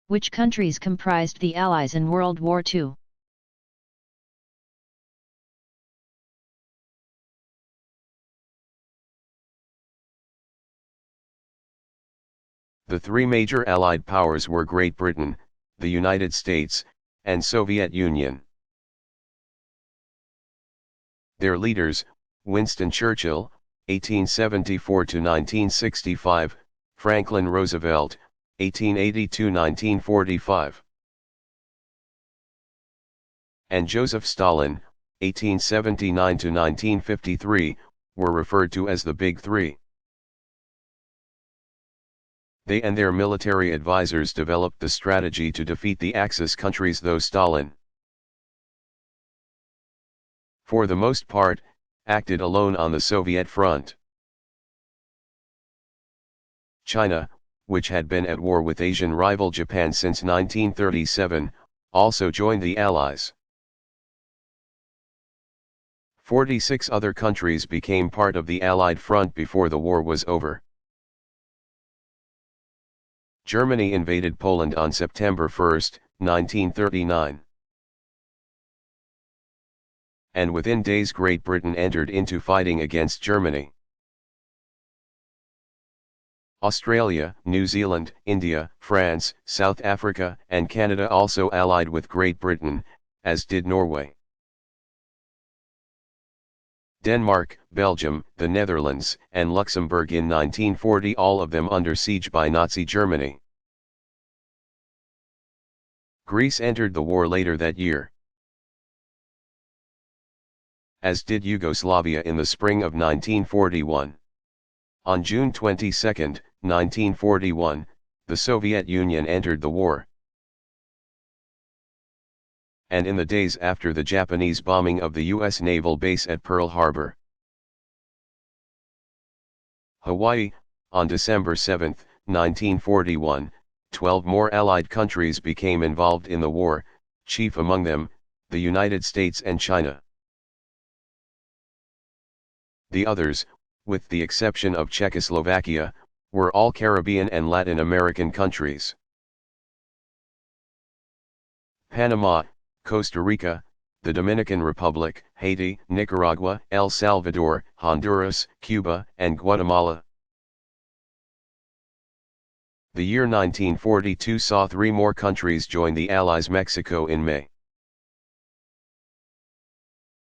Which countries comprised the Allies in World War II? The three major Allied powers were Great Britain, the United States, and Soviet Union. Their leaders, Winston Churchill, 1874–1965, Franklin Roosevelt, 1880–1945, and Joseph Stalin, 1879–1953, were referred to as the Big Three. They and their military advisors developed the strategy to defeat the Axis countries, though Stalin, for the most part, acted alone on the Soviet front. China, which had been at war with Asian rival Japan since 1937, also joined the Allies. 46 other countries became part of the Allied front before the war was over. Germany invaded Poland on September 1, 1939. And within days Great Britain entered into fighting against Germany. Australia, New Zealand, India, France, South Africa, and Canada also allied with Great Britain, as did Norway. Denmark, Belgium, the Netherlands, and Luxembourg in 1940, all of them under siege by Nazi Germany. Greece entered the war later that year, as did Yugoslavia in the spring of 1941. On June 22, 1941, the Soviet Union entered the war. And in the days after the Japanese bombing of the U.S. naval base at Pearl Harbor, Hawaii, on December 7, 1941, 12 more Allied countries became involved in the war, chief among them, the United States and China. The others, with the exception of Czechoslovakia, were all Caribbean and Latin American countries. Panama, Costa Rica, the Dominican Republic, Haiti, Nicaragua, El Salvador, Honduras, Cuba, and Guatemala. The year 1942 saw 3 more countries join the Allies: Mexico in May,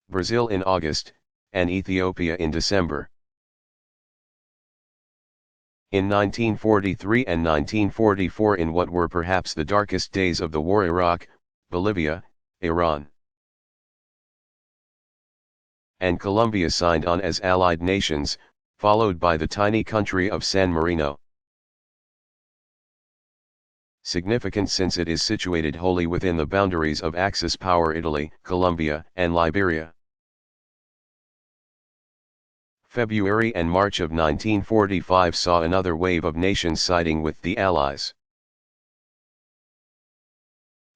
Brazil in August, and Ethiopia in December. In 1943 and 1944, in what were perhaps the darkest days of the war, Iraq, Bolivia, Iran, and Colombia signed on as Allied nations, followed by the tiny country of San Marino. Significant since it is situated wholly within the boundaries of Axis power Italy, Colombia, and Liberia. February and March of 1945 saw another wave of nations siding with the Allies.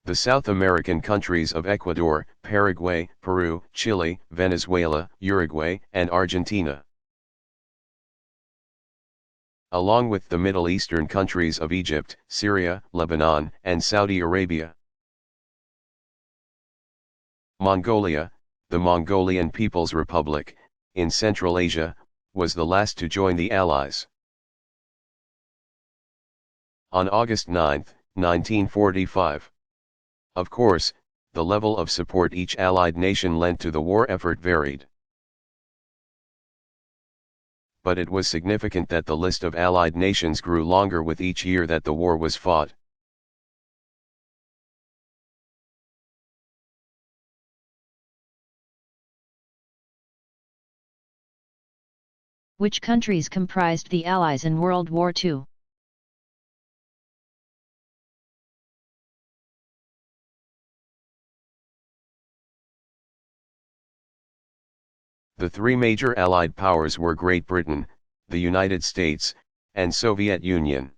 The South American countries of Ecuador, Paraguay, Peru, Chile, Venezuela, Uruguay, and Argentina, along with the Middle Eastern countries of Egypt, Syria, Lebanon, and Saudi Arabia. Mongolia, the Mongolian People's Republic, in Central Asia, was the last to join the Allies. On August 9, 1945. Of course, the level of support each Allied nation lent to the war effort varied. But it was significant that the list of Allied nations grew longer with each year that the war was fought. Which countries comprised the Allies in World War II? The 3 major Allied powers were Great Britain, the United States, and Soviet Union.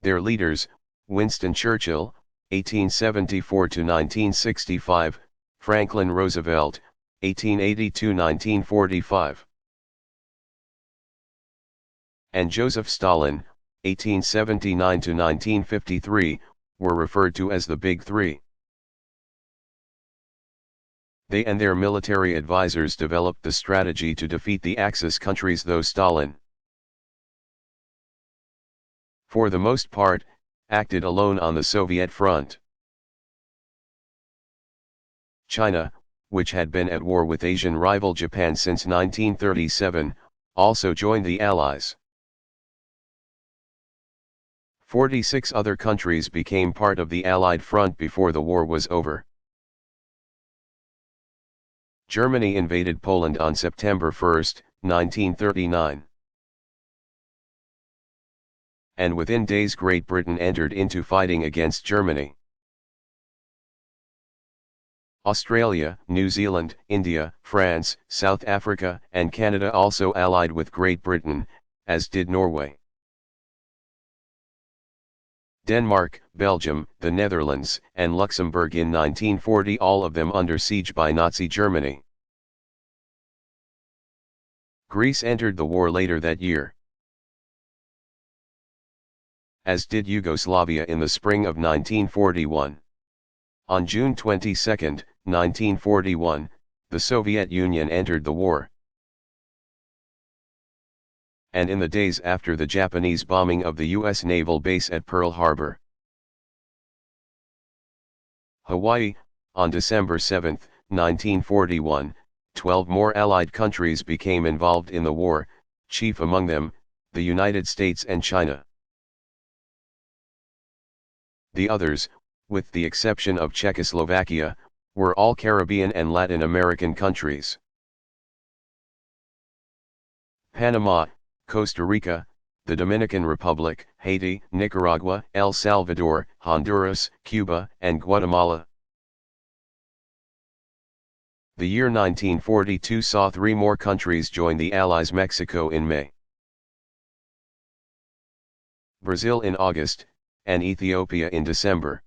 Their leaders, Winston Churchill, 1874–1965, Franklin Roosevelt, 1880–1945, and Joseph Stalin, 1879 to 1953, were referred to as the Big Three. They and their military advisors developed the strategy to defeat the Axis countries, though Stalin, for the most part, acted alone on the Soviet front. China, which had been at war with Asian rival Japan since 1937, also joined the Allies. 46 other countries became part of the Allied front before the war was over. Germany invaded Poland on September 1, 1939. And within days Great Britain entered into fighting against Germany. Australia, New Zealand, India, France, South Africa, and Canada also allied with Great Britain, as did Norway. Denmark, Belgium, the Netherlands, and Luxembourg in 1940, all of them under siege by Nazi Germany. Greece entered the war later that year, as did Yugoslavia in the spring of 1941. On June 22, 1941, the Soviet Union entered the war. And in the days after the Japanese bombing of the U.S. naval base at Pearl Harbor, Hawaii, on December 7, 1941, 12 more Allied countries became involved in the war, chief among them, the United States and China. The others, with the exception of Czechoslovakia, were all Caribbean and Latin American countries. Panama, Costa Rica, the Dominican Republic, Haiti, Nicaragua, El Salvador, Honduras, Cuba, and Guatemala. The year 1942 saw 3 more countries join the Allies: Mexico in May, Brazil in August, and Ethiopia in December.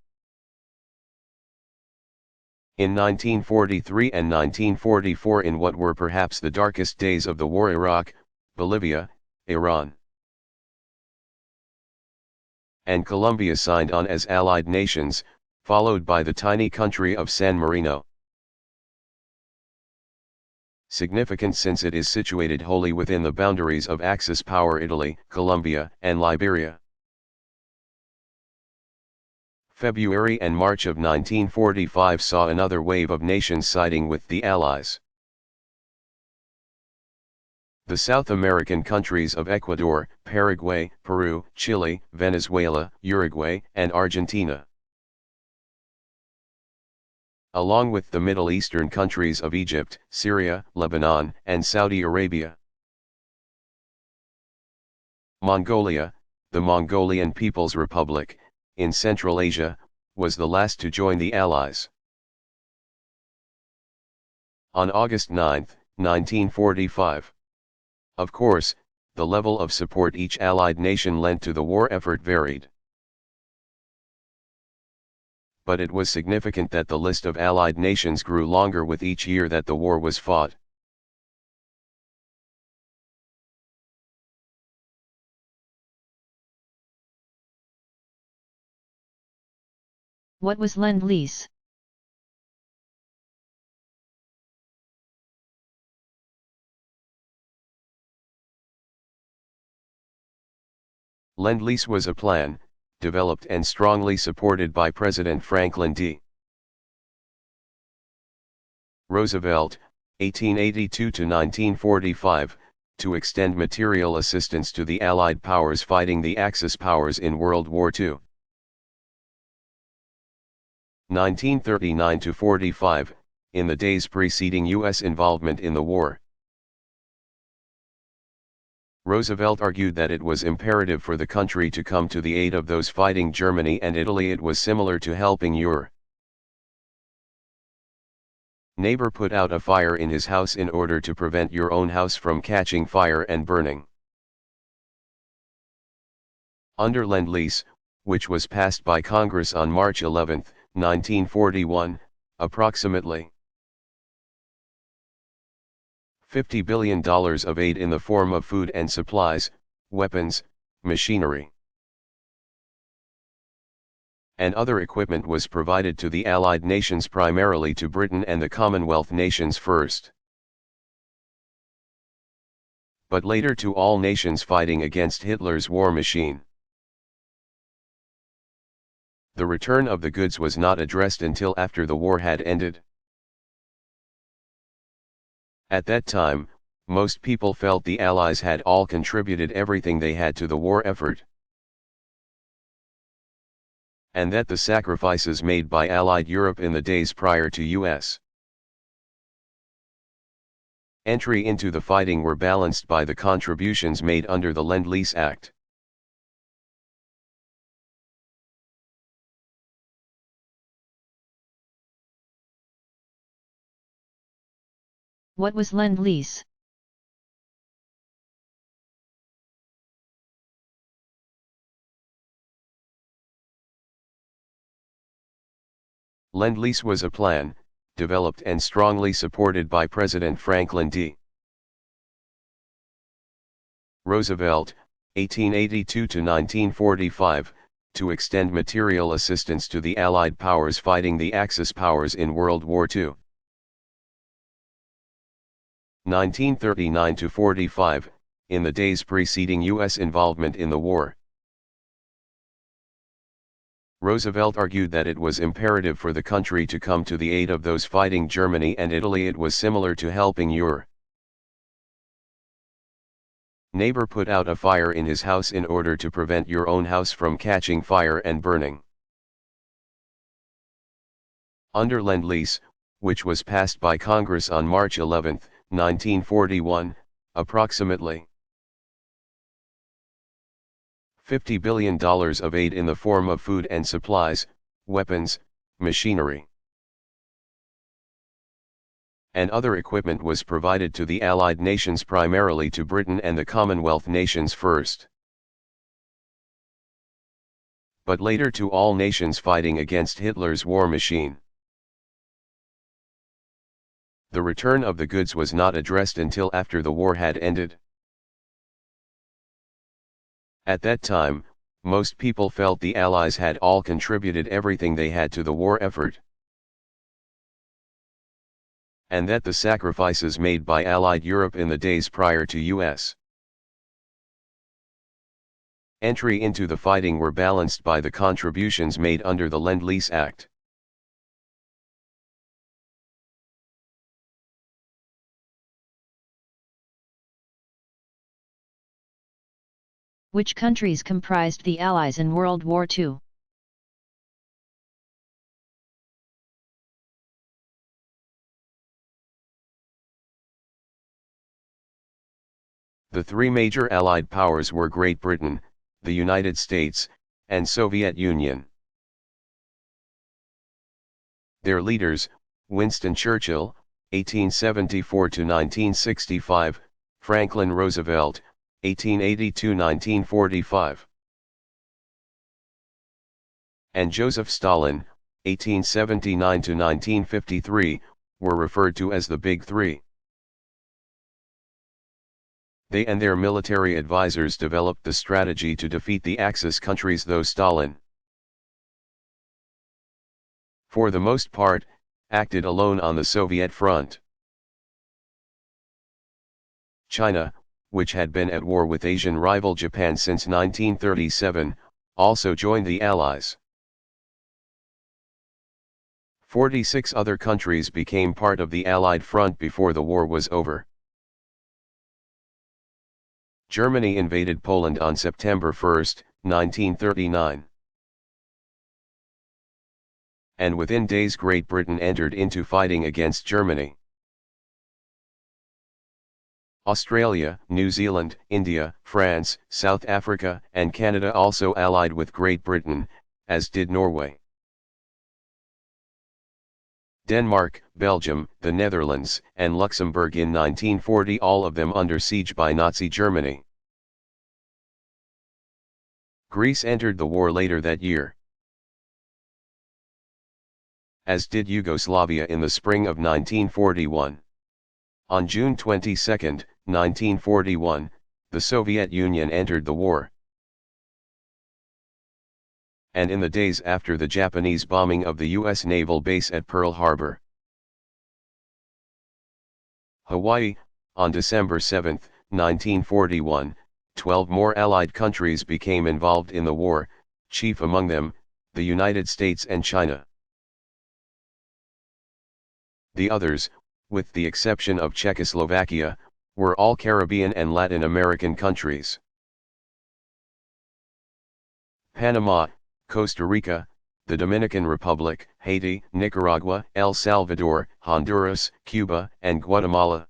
In 1943 and 1944, in what were perhaps the darkest days of the war, Iraq, Bolivia, Iran, and Colombia signed on as allied nations, followed by the tiny country of San Marino. Significant since it is situated wholly within the boundaries of Axis power Italy, Colombia, and Liberia. February and March of 1945 saw another wave of nations siding with the Allies. The South American countries of Ecuador, Paraguay, Peru, Chile, Venezuela, Uruguay, and Argentina, along with the Middle Eastern countries of Egypt, Syria, Lebanon, and Saudi Arabia. Mongolia, the Mongolian People's Republic, in Central Asia, was the last to join the Allies. On August 9, 1945. Of course, the level of support each Allied nation lent to the war effort varied. But it was significant that the list of Allied nations grew longer with each year that the war was fought. What was Lend-Lease? Lend-Lease was a plan, developed and strongly supported by President Franklin D. Roosevelt, 1882 to 1945, to extend material assistance to the Allied powers fighting the Axis powers in World War II. 1939 to 45, in the days preceding U.S. involvement in the war, Roosevelt argued that it was imperative for the country to come to the aid of those fighting Germany and Italy. It was similar to helping your neighbor put out a fire in his house in order to prevent your own house from catching fire and burning. Under Lend-Lease, which was passed by Congress on March 11, 1941, approximately $50 billion of aid in the form of food and supplies, weapons, machinery, and other equipment was provided to the Allied nations, primarily to Britain and the Commonwealth nations first, but later to all nations fighting against Hitler's war machine. The return of the goods was not addressed until after the war had ended. At that time, most people felt the Allies had all contributed everything they had to the war effort, and that the sacrifices made by Allied Europe in the days prior to U.S. entry into the fighting were balanced by the contributions made under the Lend-Lease Act. What was Lend-Lease? Lend-Lease was a plan, developed and strongly supported by President Franklin D. Roosevelt, 1882 to 1945, to extend material assistance to the Allied powers fighting the Axis powers in World War II. 1939 to 45, in the days preceding U.S. involvement in the war. Roosevelt argued that it was imperative for the country to come to the aid of those fighting Germany and Italy. It was similar to helping your neighbor put out a fire in his house in order to prevent your own house from catching fire and burning. Under Lend-Lease, which was passed by Congress on March 11, 1941, approximately $50 billion of aid in the form of food and supplies, weapons, machinery, and other equipment was provided to the Allied nations, primarily to Britain and the Commonwealth nations first, but later to all nations fighting against Hitler's war machine. The return of the goods was not addressed until after the war had ended. At that time, most people felt the Allies had all contributed everything they had to the war effort, and that the sacrifices made by Allied Europe in the days prior to U.S. entry into the fighting were balanced by the contributions made under the Lend-Lease Act. Which countries comprised the Allies in World War II? The three major Allied powers were Great Britain, the United States, and Soviet Union. Their leaders, Winston Churchill, 1874 to 1965, Franklin Roosevelt, 1882-1945, and Joseph Stalin, 1879 to 1953, were referred to as the Big Three. They and their military advisors developed the strategy to defeat the Axis countries, though Stalin, for the most part, acted alone on the Soviet front. China, which had been at war with Asian rival Japan since 1937, also joined the Allies. 46 other countries became part of the Allied front before the war was over. Germany invaded Poland on September 1, 1939. And within days Great Britain entered into fighting against Germany. Australia, New Zealand, India, France, South Africa, and Canada also allied with Great Britain, as did Norway. Denmark, Belgium, the Netherlands, and Luxembourg in 1940, all of them under siege by Nazi Germany. Greece entered the war later that year, as did Yugoslavia in the spring of 1941. On June 22, 1941, the Soviet Union entered the war. and in the days after the Japanese bombing of the U.S. naval base at Pearl Harbor. Hawaii, on December 7, 1941, 12 more Allied countries became involved in the war, chief among them, the United States and China. The others, with the exception of Czechoslovakia, were all Caribbean and Latin American countries. Panama, Costa Rica, the Dominican Republic, Haiti, Nicaragua, El Salvador, Honduras, Cuba, and Guatemala.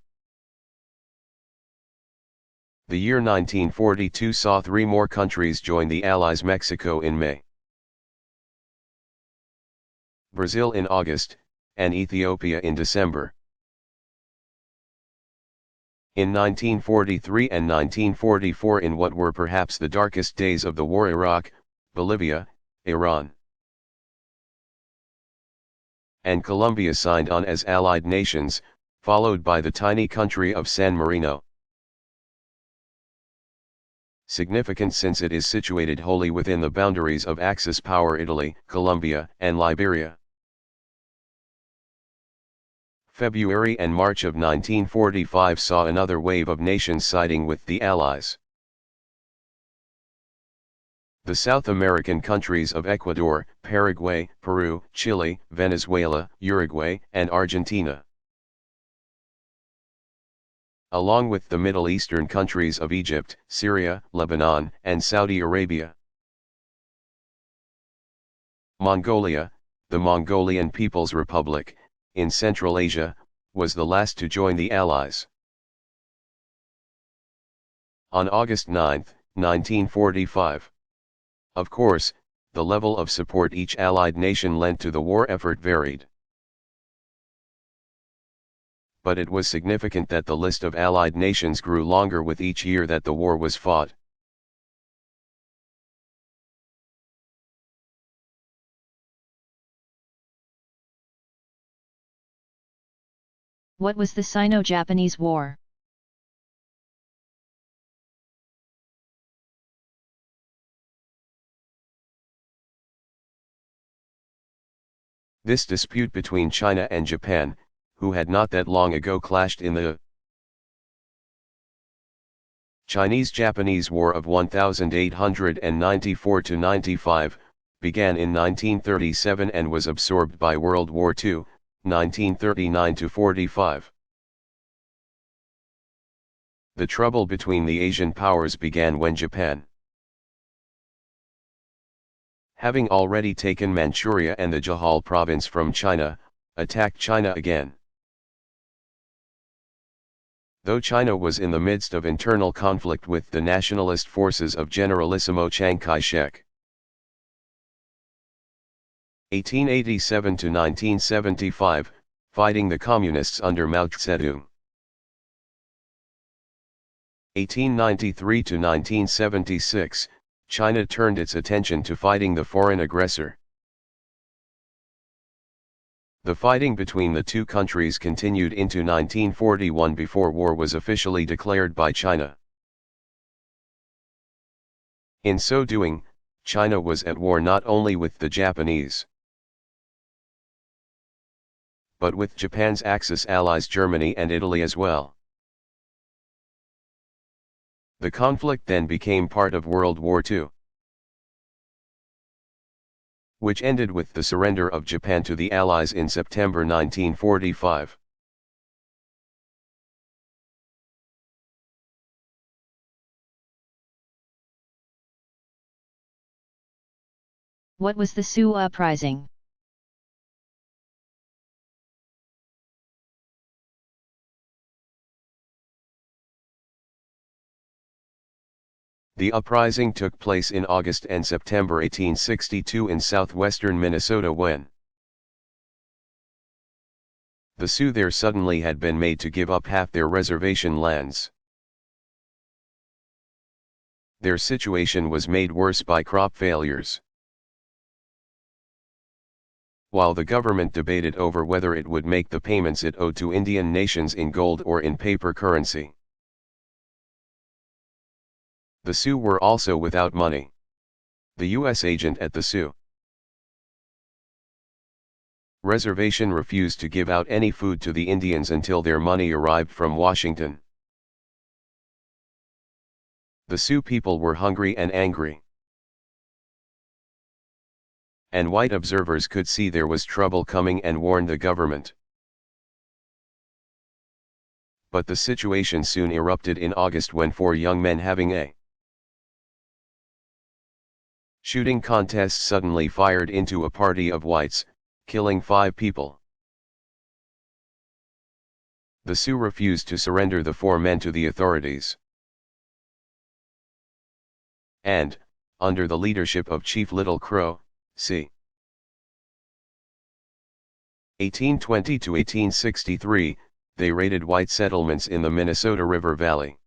The year 1942 saw 3 more countries join the Allies: Mexico in May, Brazil in August, and Ethiopia in December. In 1943 and 1944, in what were perhaps the darkest days of the war, Iraq, Bolivia, Iran, and Colombia signed on as Allied nations, followed by the tiny country of San Marino. Significant since it is situated wholly within the boundaries of Axis power Italy, Colombia, and Liberia. February and March of 1945 saw another wave of nations siding with the Allies. The South American countries of Ecuador, Paraguay, Peru, Chile, Venezuela, Uruguay, and Argentina, along with the Middle Eastern countries of Egypt, Syria, Lebanon, and Saudi Arabia. Mongolia, the Mongolian People's Republic, in Central Asia, was the last to join the Allies. On August 9, 1945. Of course, the level of support each Allied nation lent to the war effort varied. But it was significant that the list of Allied nations grew longer with each year that the war was fought. What was the Sino-Japanese War? This dispute between China and Japan, who had not that long ago clashed in the Chinese-Japanese War of 1894–95, began in 1937 and was absorbed by World War II, 1939–45. The trouble between the Asian powers began when Japan, having already taken Manchuria and the Jahal province from China, attacked China again. Though China was in the midst of internal conflict with the nationalist forces of Generalissimo Chiang Kai-shek. 1887–1975, fighting the Communists under Mao Zedong. 1893–1976, China turned its attention to fighting the foreign aggressor. The fighting between the two countries continued into 1941 before war was officially declared by China. In so doing, China was at war not only with the Japanese, but with Japan's Axis allies Germany and Italy as well. The conflict then became part of World War II, which ended with the surrender of Japan to the Allies in September 1945. What was the Sioux Uprising? The uprising took place in August and September 1862 in southwestern Minnesota when the Sioux there suddenly had been made to give up half their reservation lands. Their situation was made worse by crop failures. While the government debated over whether it would make the payments it owed to Indian nations in gold or in paper currency, the Sioux were also without money. The U.S. agent at the Sioux reservation refused to give out any food to the Indians until their money arrived from Washington. The Sioux people were hungry and angry, and white observers could see there was trouble coming and warned the government. But the situation soon erupted in August when 4 young men having a shooting contest suddenly fired into a party of whites, killing 5 people. The Sioux refused to surrender the 4 men to the authorities, and, under the leadership of Chief Little Crow, c. 1820 to 1863, they raided white settlements in the Minnesota River Valley.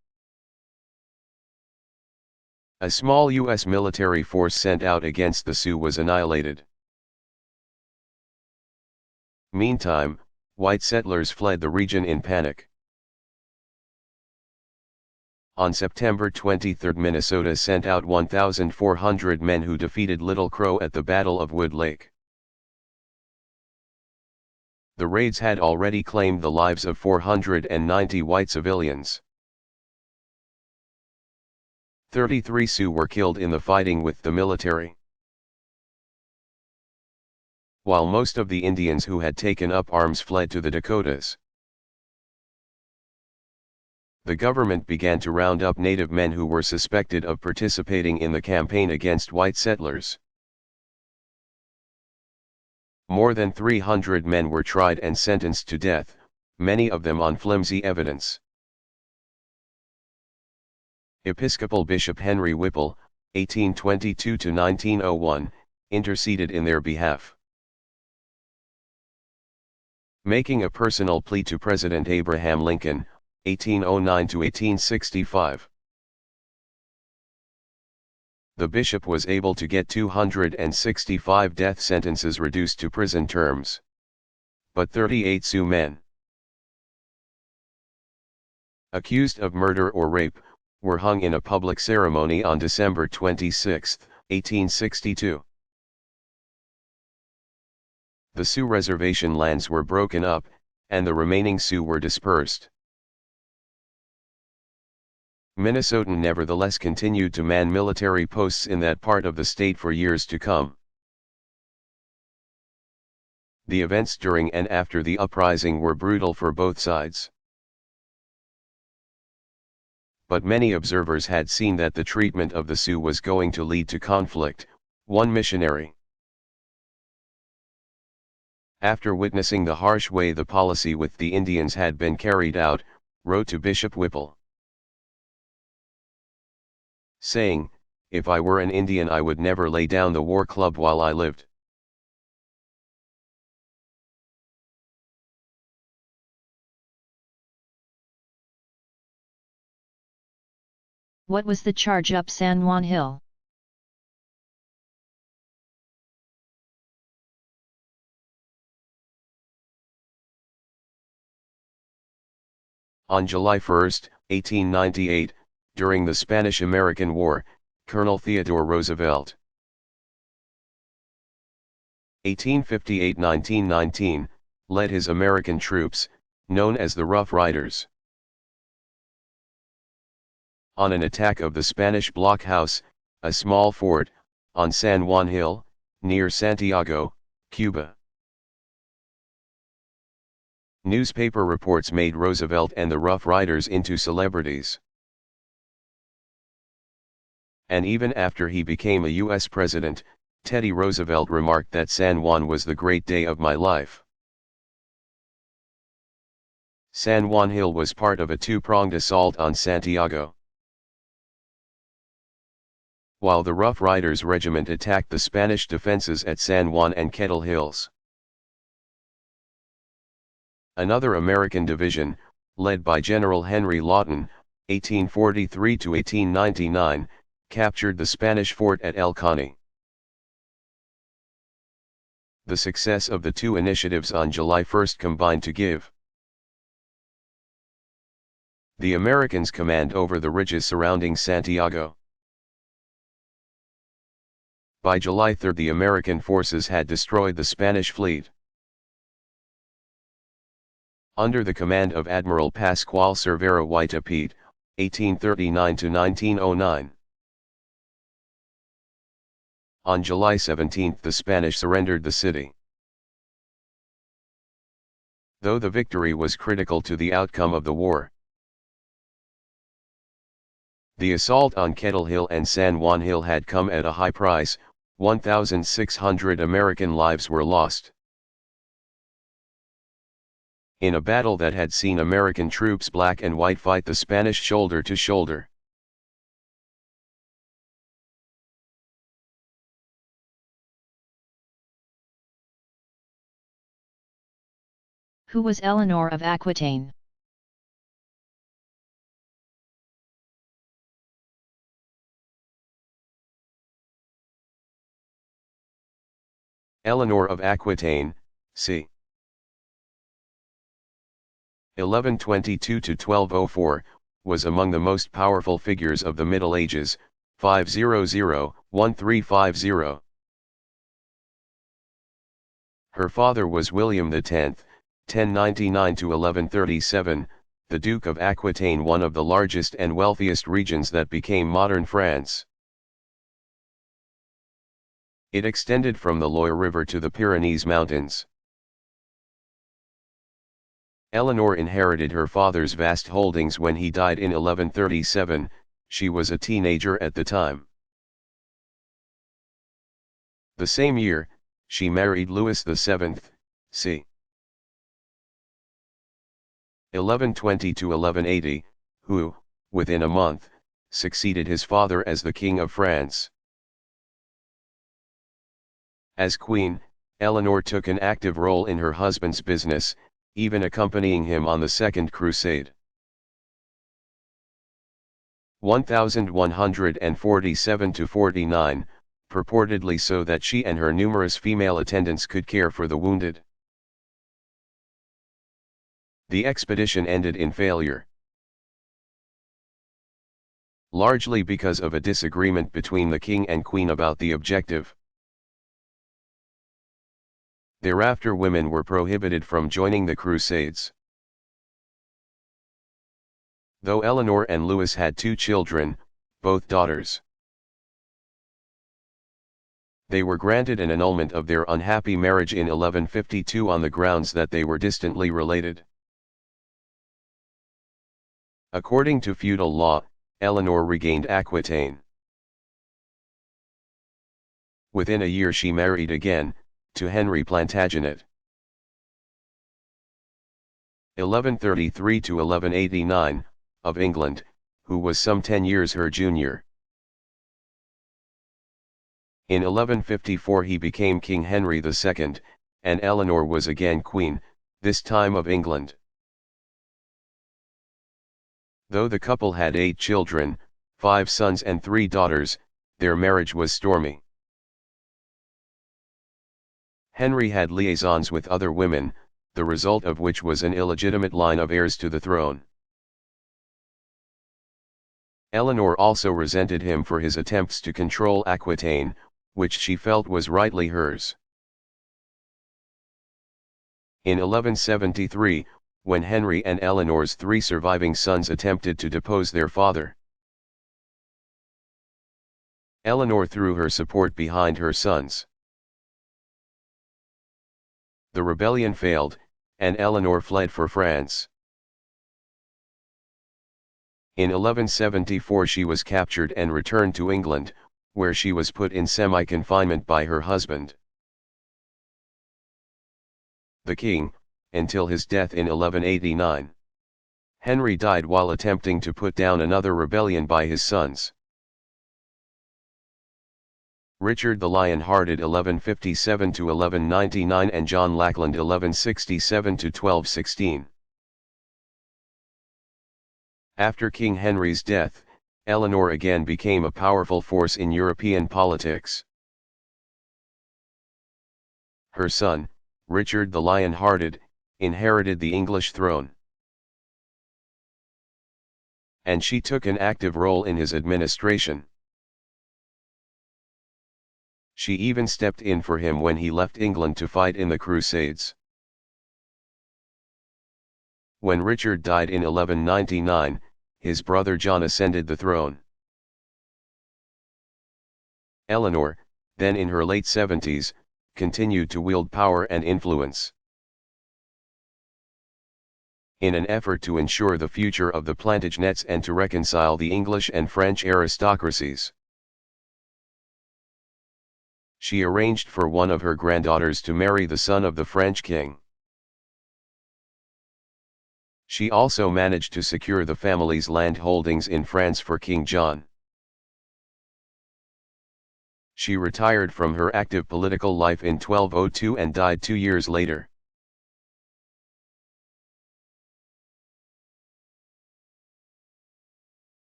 A small U.S. military force sent out against the Sioux was annihilated. Meantime, white settlers fled the region in panic. On September 23, Minnesota sent out 1,400 men who defeated Little Crow at the Battle of Wood Lake. The raids had already claimed the lives of 490 white civilians. 33 Sioux were killed in the fighting with the military, while most of the Indians who had taken up arms fled to the Dakotas. The government began to round up native men who were suspected of participating in the campaign against white settlers. More than 300 men were tried and sentenced to death, many of them on flimsy evidence. Episcopal Bishop Henry Whipple, 1822–1901, interceded in their behalf, making a personal plea to President Abraham Lincoln, 1809–1865. The bishop was able to get 265 death sentences reduced to prison terms. But 38 Sioux men, accused of murder or rape, were hung in a public ceremony on December 26, 1862. The Sioux reservation lands were broken up, and the remaining Sioux were dispersed. Minnesotan nevertheless continued to man military posts in that part of the state for years to come. The events during and after the uprising were brutal for both sides. But many observers had seen that the treatment of the Sioux was going to lead to conflict. One missionary, after witnessing the harsh way the policy with the Indians had been carried out, wrote to Bishop Whipple, saying, "If I were an Indian I would never lay down the war club while I lived." What was the charge up San Juan Hill? On July 1, 1898, during the Spanish-American War, Colonel Theodore Roosevelt, 1858–1919, led his American troops, known as the Rough Riders, on an attack of the Spanish blockhouse, a small fort, on San Juan Hill, near Santiago, Cuba. Newspaper reports made Roosevelt and the Rough Riders into celebrities. And even after he became a U.S. president, Teddy Roosevelt remarked that San Juan was the great day of my life. San Juan Hill was part of a two-pronged assault on Santiago. While the Rough Riders Regiment attacked the Spanish defenses at San Juan and Kettle Hills, another American division, led by General Henry Lawton, 1843–1899, captured the Spanish fort at El Caney. The success of the two initiatives on July 1 combined to give the Americans command over the ridges surrounding Santiago. By July 3 the American forces had destroyed the Spanish fleet. Under the command of Admiral Pascual Cervera Huitapete, 1839–1909. On July 17 the Spanish surrendered the city. Though the victory was critical to the outcome of the war. The assault on Kettle Hill and San Juan Hill had come at a high price. 1,600 American lives were lost. In a battle that had seen American troops black and white fight the Spanish shoulder to shoulder. Who was Eleanor of Aquitaine? Eleanor of Aquitaine, c. 1122–1204, was among the most powerful figures of the Middle Ages, 500–1350. Her father was William X, 1099–1137, the Duke of Aquitaine, one of the largest and wealthiest regions that became modern France. It extended from the Loire River to the Pyrenees Mountains. Eleanor inherited her father's vast holdings when he died in 1137, she was a teenager at the time. The same year, she married Louis VII, c. 1120–1180, who, within a month, succeeded his father as the King of France. As queen, Eleanor took an active role in her husband's business, even accompanying him on the Second Crusade. 1147–49, purportedly so that she and her numerous female attendants could care for the wounded. The expedition ended in failure. Largely because of a disagreement between the king and queen about the objective. Thereafter women were prohibited from joining the Crusades. Though Eleanor and Louis had 2 children, both daughters, they were granted an annulment of their unhappy marriage in 1152 on the grounds that they were distantly related. According to feudal law, Eleanor regained Aquitaine. Within a year she married again, to Henry Plantagenet. 1133–1189, of England, who was some 10 years her junior. In 1154 he became King Henry II, and Eleanor was again queen, this time of England. Though the couple had 8 children, 5 sons and 3 daughters, their marriage was stormy. Henry had liaisons with other women, the result of which was an illegitimate line of heirs to the throne. Eleanor also resented him for his attempts to control Aquitaine, which she felt was rightly hers. In 1173, when Henry and Eleanor's 3 surviving sons attempted to depose their father, Eleanor threw her support behind her sons. The rebellion failed, and Eleanor fled for France. In 1174 she was captured and returned to England, where she was put in semi-confinement by her husband. The king, until his death in 1189. Henry died while attempting to put down another rebellion by his sons. Richard the Lion-Hearted 1157–1199 and John Lackland 1167–1216. After King Henry's death, Eleanor again became a powerful force in European politics. Her son, Richard the Lion-Hearted, inherited the English throne, and she took an active role in his administration. She even stepped in for him when he left England to fight in the Crusades. When Richard died in 1199, his brother John ascended the throne. Eleanor, then in her late 70s, continued to wield power and influence. In an effort to ensure the future of the Plantagenets and to reconcile the English and French aristocracies, she arranged for one of her granddaughters to marry the son of the French king. She also managed to secure the family's land holdings in France for King John. She retired from her active political life in 1202 and died 2 years later.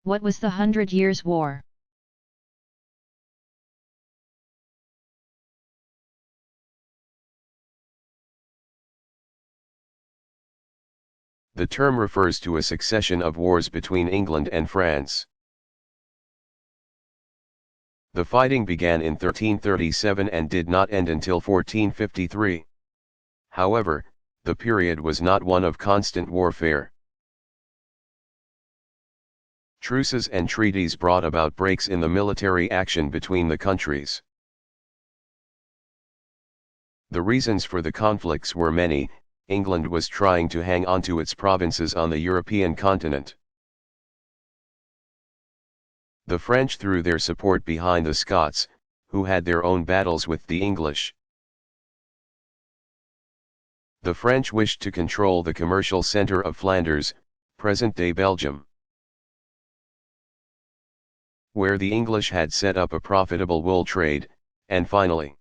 What was the 100 Years' War? The term refers to a succession of wars between England and France. The fighting began in 1337 and did not end until 1453. However, the period was not one of constant warfare. Truces and treaties brought about breaks in the military action between the countries. The reasons for the conflicts were many. England was trying to hang on to its provinces on the European continent. The French threw their support behind the Scots, who had their own battles with the English. The French wished to control the commercial centre of Flanders, present-day Belgium, where the English had set up a profitable wool trade, and finally,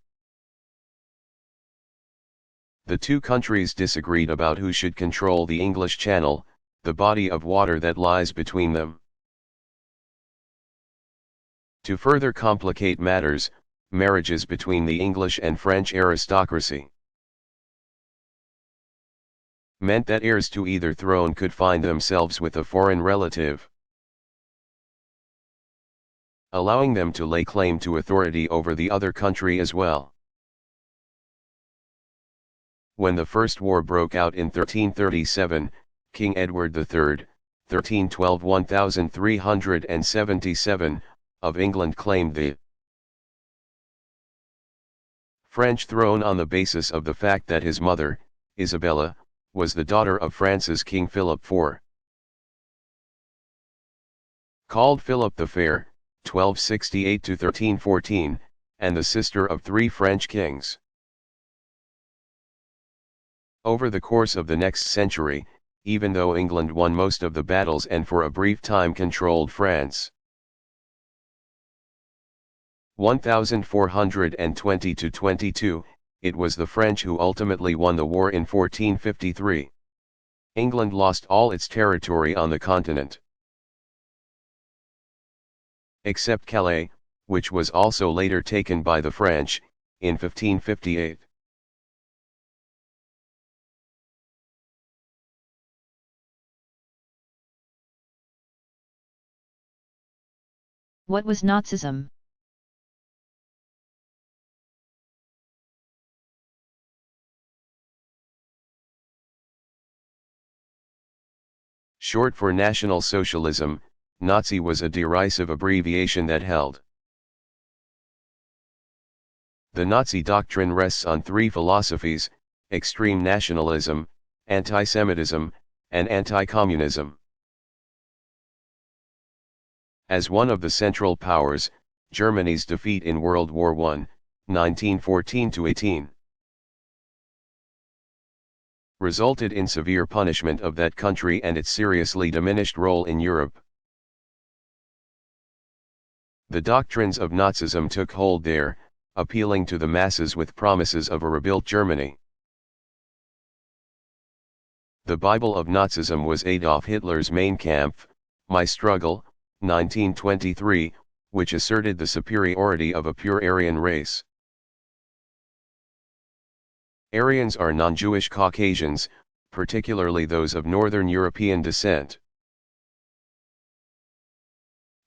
the two countries disagreed about who should control the English Channel, the body of water that lies between them. To further complicate matters, marriages between the English and French aristocracy meant that heirs to either throne could find themselves with a foreign relative, allowing them to lay claim to authority over the other country as well. When the First War broke out in 1337, King Edward III, 1312–1377, of England claimed the French throne on the basis of the fact that his mother, Isabella, was the daughter of France's King Philip IV. Called Philip the Fair, 1268–1314, and the sister of 3 French kings. Over the course of the next century, even though England won most of the battles and for a brief time controlled France, 1420–22, it was the French who ultimately won the war in 1453. England lost all its territory on the continent, except Calais, which was also later taken by the French, in 1558. What was Nazism? Short for National Socialism, Nazi was a derisive abbreviation that held. The Nazi doctrine rests on 3 philosophies: extreme nationalism, anti-Semitism, and anti-communism. As one of the Central Powers, Germany's defeat in World War I, 1914–18, resulted in severe punishment of that country and its seriously diminished role in Europe. The doctrines of Nazism took hold there, appealing to the masses with promises of a rebuilt Germany. The Bible of Nazism was Adolf Hitler's Mein Kampf, My Struggle, 1923, which asserted the superiority of a pure Aryan race. Aryans are non-Jewish Caucasians, particularly those of Northern European descent.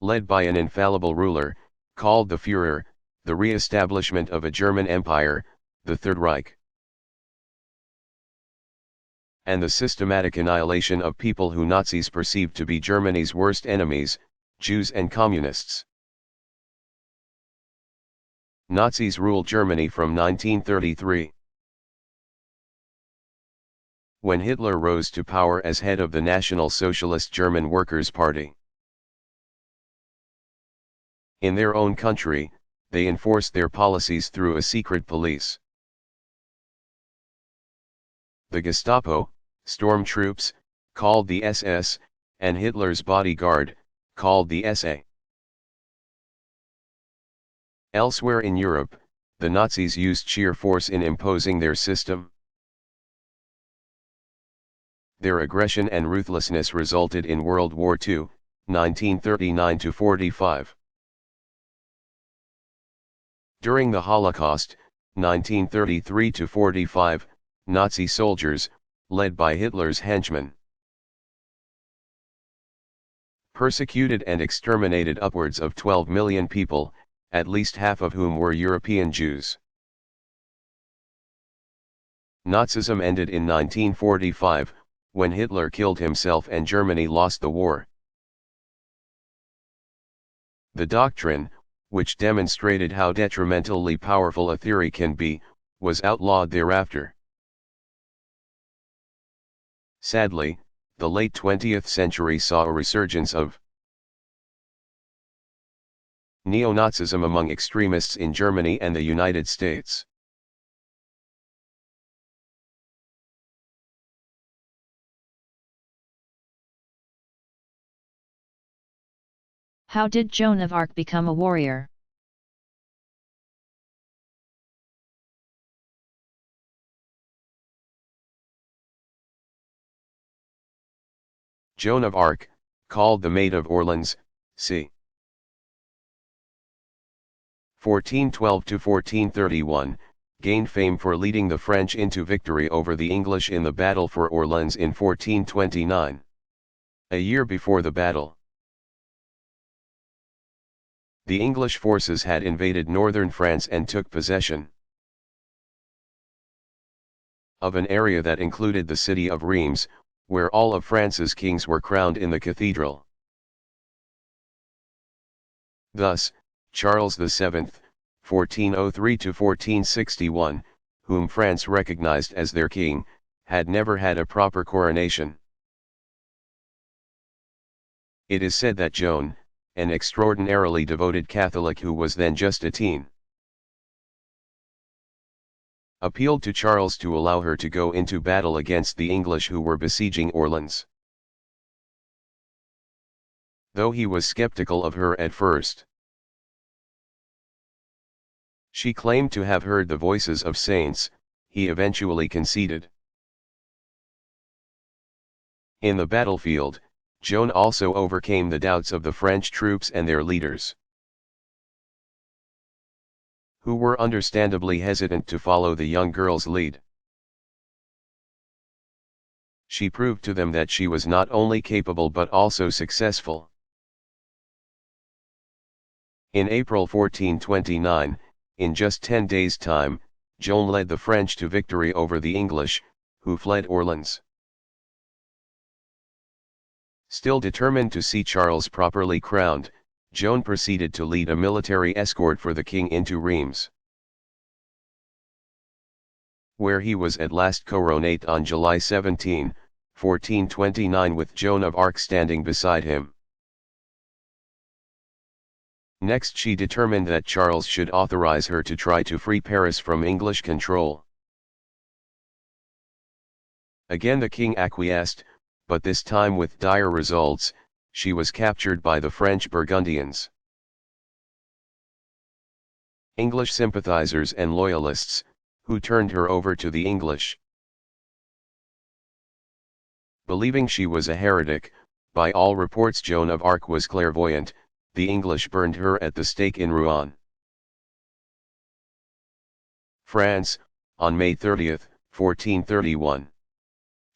Led by an infallible ruler, called the Führer, the re-establishment of a German Empire, the Third Reich, and the systematic annihilation of people who Nazis perceived to be Germany's worst enemies, Jews and Communists. Nazis ruled Germany from 1933. When Hitler rose to power as head of the National Socialist German Workers' Party. In their own country, they enforced their policies through a secret police. The Gestapo, stormtroops, called the SS, and Hitler's bodyguard, called the SA. Elsewhere in Europe, the Nazis used sheer force in imposing their system. Their aggression and ruthlessness resulted in World War II, 1939–45. During the Holocaust, 1933–45, Nazi soldiers, led by Hitler's henchmen, persecuted and exterminated upwards of 12 million people, at least half of whom were European Jews. Nazism ended in 1945, when Hitler killed himself and Germany lost the war. The doctrine, which demonstrated how detrimentally powerful a theory can be, was outlawed thereafter. Sadly, the late 20th century saw a resurgence of neo-Nazism among extremists in Germany and the United States. How did Joan of Arc become a warrior? Joan of Arc, called the Maid of Orleans, c. 1412–1431, gained fame for leading the French into victory over the English in the Battle for Orleans in 1429. A year before the battle, the English forces had invaded northern France and took possession of an area that included the city of Reims, where all of France's kings were crowned in the cathedral. Thus, Charles VII, 1403–1461, whom France recognized as their king, had never had a proper coronation. It is said that Joan, an extraordinarily devoted Catholic who was then just a teen, appealed to Charles to allow her to go into battle against the English who were besieging Orleans. Though he was skeptical of her at first, she claimed to have heard the voices of saints, he eventually conceded. In the battlefield, Joan also overcame the doubts of the French troops and their leaders, who were understandably hesitant to follow the young girl's lead. She proved to them that she was not only capable but also successful. In April 1429, in just 10 days' time, Joan led the French to victory over the English, who fled Orleans. Still determined to see Charles properly crowned, Joan proceeded to lead a military escort for the king into Reims, where he was at last coronated on July 17, 1429, with Joan of Arc standing beside him. Next she determined that Charles should authorize her to try to free Paris from English control. Again the king acquiesced, but this time with dire results. She was captured by the French Burgundians, English sympathizers and loyalists, who turned her over to the English. Believing she was a heretic, by all reports Joan of Arc was clairvoyant, the English burned her at the stake in Rouen, France, on May 30, 1431.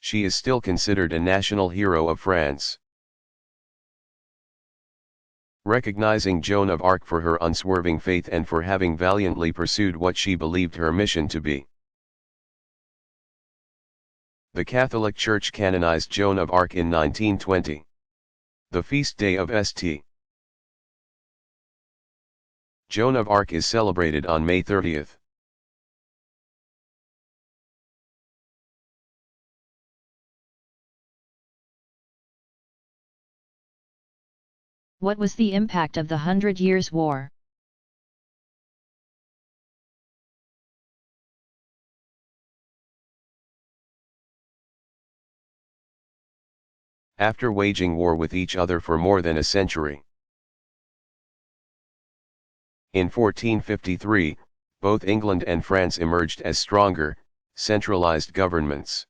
She is still considered a national hero of France. Recognizing Joan of Arc for her unswerving faith and for having valiantly pursued what she believed her mission to be. The Catholic Church canonized Joan of Arc in 1920. The feast day of St. Joan of Arc is celebrated on May 30th. What was the impact of the 100 Years' War? After waging war with each other for more than a century. In 1453, both England and France emerged as stronger, centralized governments.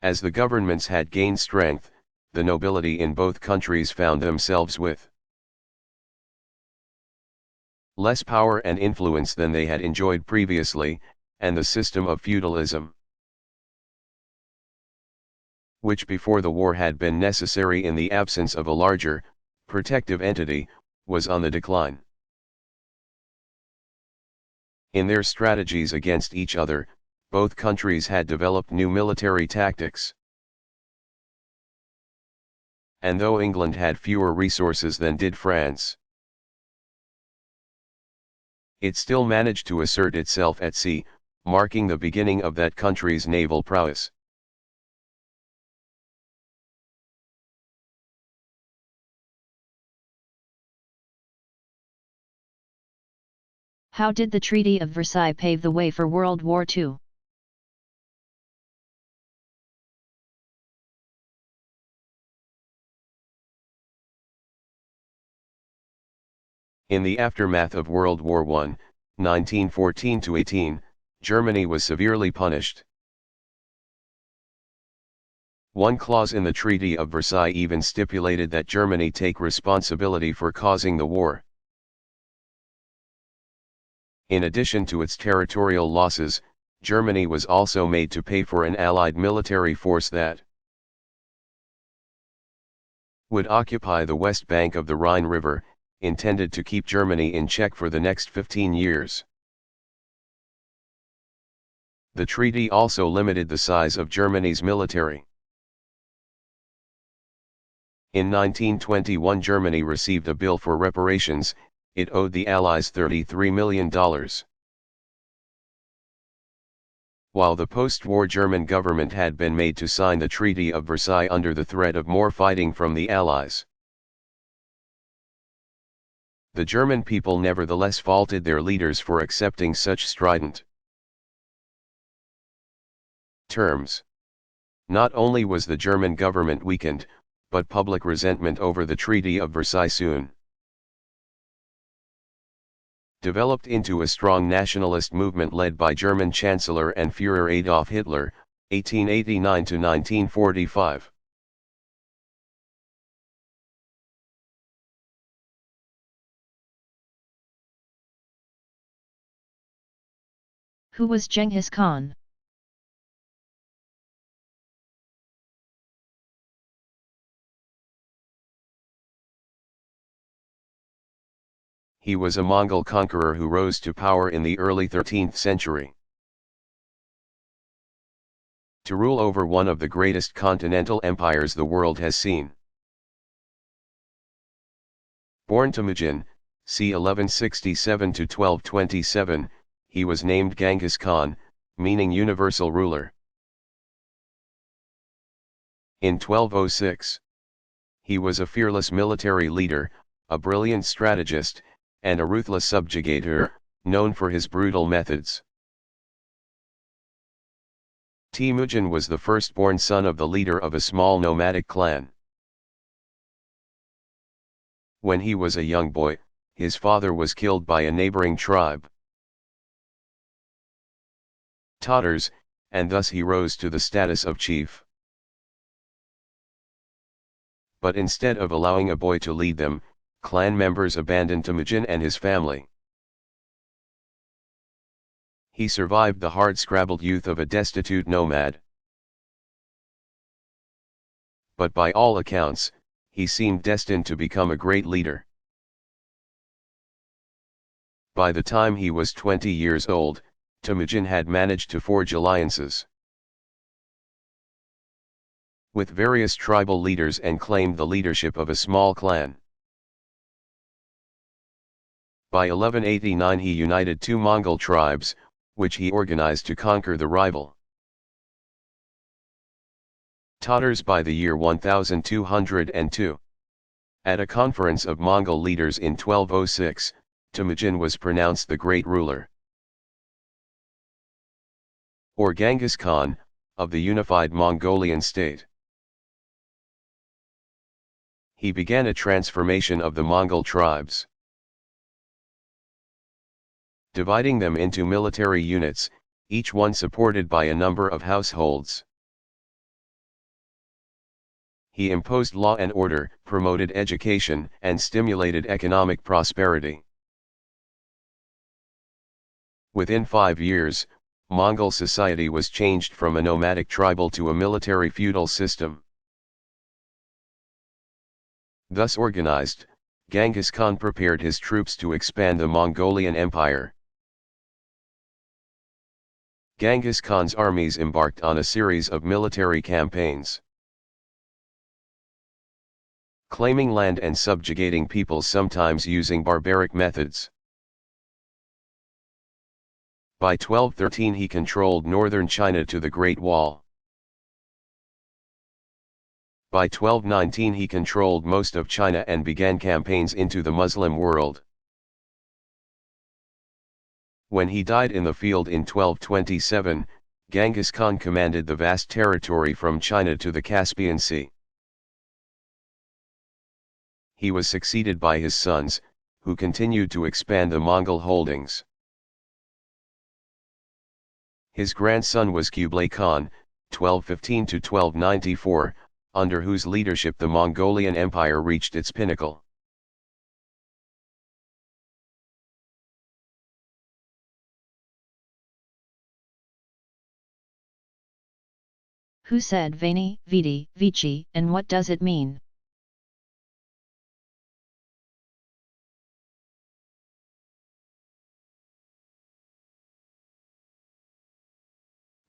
As the governments had gained strength, the nobility in both countries found themselves with less power and influence than they had enjoyed previously, and the system of feudalism, which before the war had been necessary in the absence of a larger, protective entity, was on the decline. In their strategies against each other, both countries had developed new military tactics. And though England had fewer resources than did France, it still managed to assert itself at sea, marking the beginning of that country's naval prowess. How did the Treaty of Versailles pave the way for World War II? In the aftermath of World War I, 1914-18, Germany was severely punished. One clause in the Treaty of Versailles even stipulated that Germany take responsibility for causing the war. In addition to its territorial losses, Germany was also made to pay for an Allied military force that would occupy the west bank of the Rhine River, intended to keep Germany in check for the next 15 years. The treaty also limited the size of Germany's military. In 1921 Germany received a bill for reparations. It owed the Allies $33 million. While the post-war German government had been made to sign the Treaty of Versailles under the threat of more fighting from the Allies, the German people nevertheless faulted their leaders for accepting such strident terms. Not only was the German government weakened, but public resentment over the Treaty of Versailles soon developed into a strong nationalist movement led by German Chancellor and Führer Adolf Hitler, 1889–1945. Who was Genghis Khan? He was a Mongol conqueror who rose to power in the early 13th century. To rule over one of the greatest continental empires the world has seen. Born Temujin, c. 1167–1227, he was named Genghis Khan, meaning universal ruler. In 1206, he was a fearless military leader, a brilliant strategist, and a ruthless subjugator, known for his brutal methods. Temujin was the firstborn son of the leader of a small nomadic clan. When he was a young boy, his father was killed by a neighboring tribe, Tatars, and thus he rose to the status of chief. But instead of allowing a boy to lead them, clan members abandoned Temujin and his family. He survived the hard-scrabbled youth of a destitute nomad. But by all accounts, he seemed destined to become a great leader. By the time he was 20 years old, Temujin had managed to forge alliances with various tribal leaders and claimed the leadership of a small clan. By 1189 he united two Mongol tribes, which he organized to conquer the rival Tatars by the year 1202. At a conference of Mongol leaders in 1206, Temujin was pronounced the great ruler, or Genghis Khan, of the unified Mongolian state. He began a transformation of the Mongol tribes, dividing them into military units, each one supported by a number of households. He imposed law and order, promoted education, and stimulated economic prosperity. Within 5 years, Mongol society was changed from a nomadic tribal to a military feudal system. Thus organized, Genghis Khan prepared his troops to expand the Mongolian Empire. Genghis Khan's armies embarked on a series of military campaigns, claiming land and subjugating peoples, sometimes using barbaric methods. By 1213 he controlled northern China to the Great Wall. By 1219 he controlled most of China and began campaigns into the Muslim world. When he died in the field in 1227, Genghis Khan commanded the vast territory from China to the Caspian Sea. He was succeeded by his sons, who continued to expand the Mongol holdings. His grandson was Kublai Khan, 1215 to 1294, under whose leadership the Mongolian Empire reached its pinnacle. Who said Veni, Vidi, Vici, and what does it mean?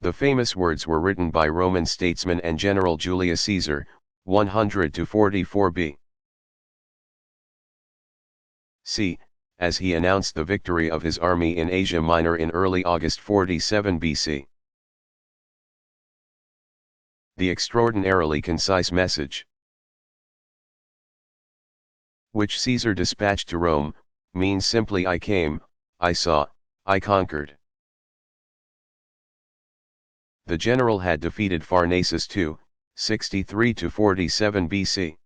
The famous words were written by Roman statesman and general Julius Caesar, 100 to 44 B.C., as he announced the victory of his army in Asia Minor in early August 47 BC. The extraordinarily concise message, which Caesar dispatched to Rome, means simply I came, I saw, I conquered. The general had defeated Pharnaces too, 63 to 47 BC.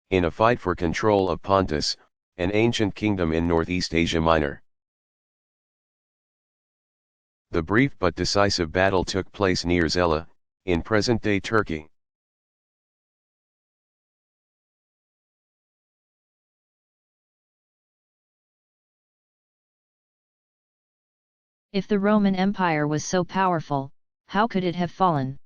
In a fight for control of Pontus, an ancient kingdom in Northeast Asia Minor. The brief but decisive battle took place near Zela, in present-day Turkey. If the Roman Empire was so powerful, how could it have fallen?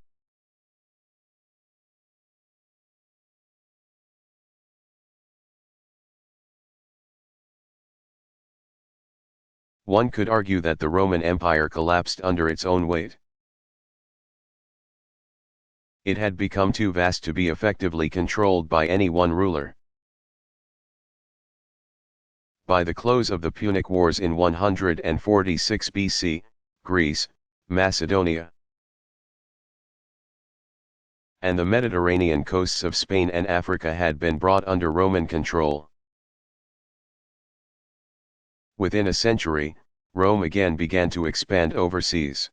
One could argue that the Roman Empire collapsed under its own weight. It had become too vast to be effectively controlled by any one ruler. By the close of the Punic Wars in 146 BC, Greece, Macedonia, and the Mediterranean coasts of Spain and Africa had been brought under Roman control. Within a century, Rome again began to expand overseas.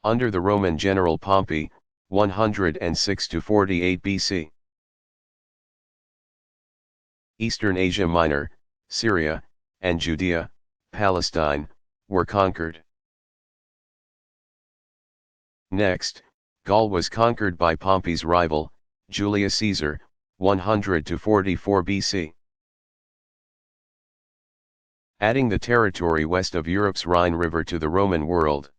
Under the Roman general Pompey, 106 to 48 BC. Eastern Asia Minor, Syria, and Judea, Palestine, were conquered. Next, Gaul was conquered by Pompey's rival, Julius Caesar, 100 to 44 BC. adding the territory west of Europe's Rhine River to the Roman world.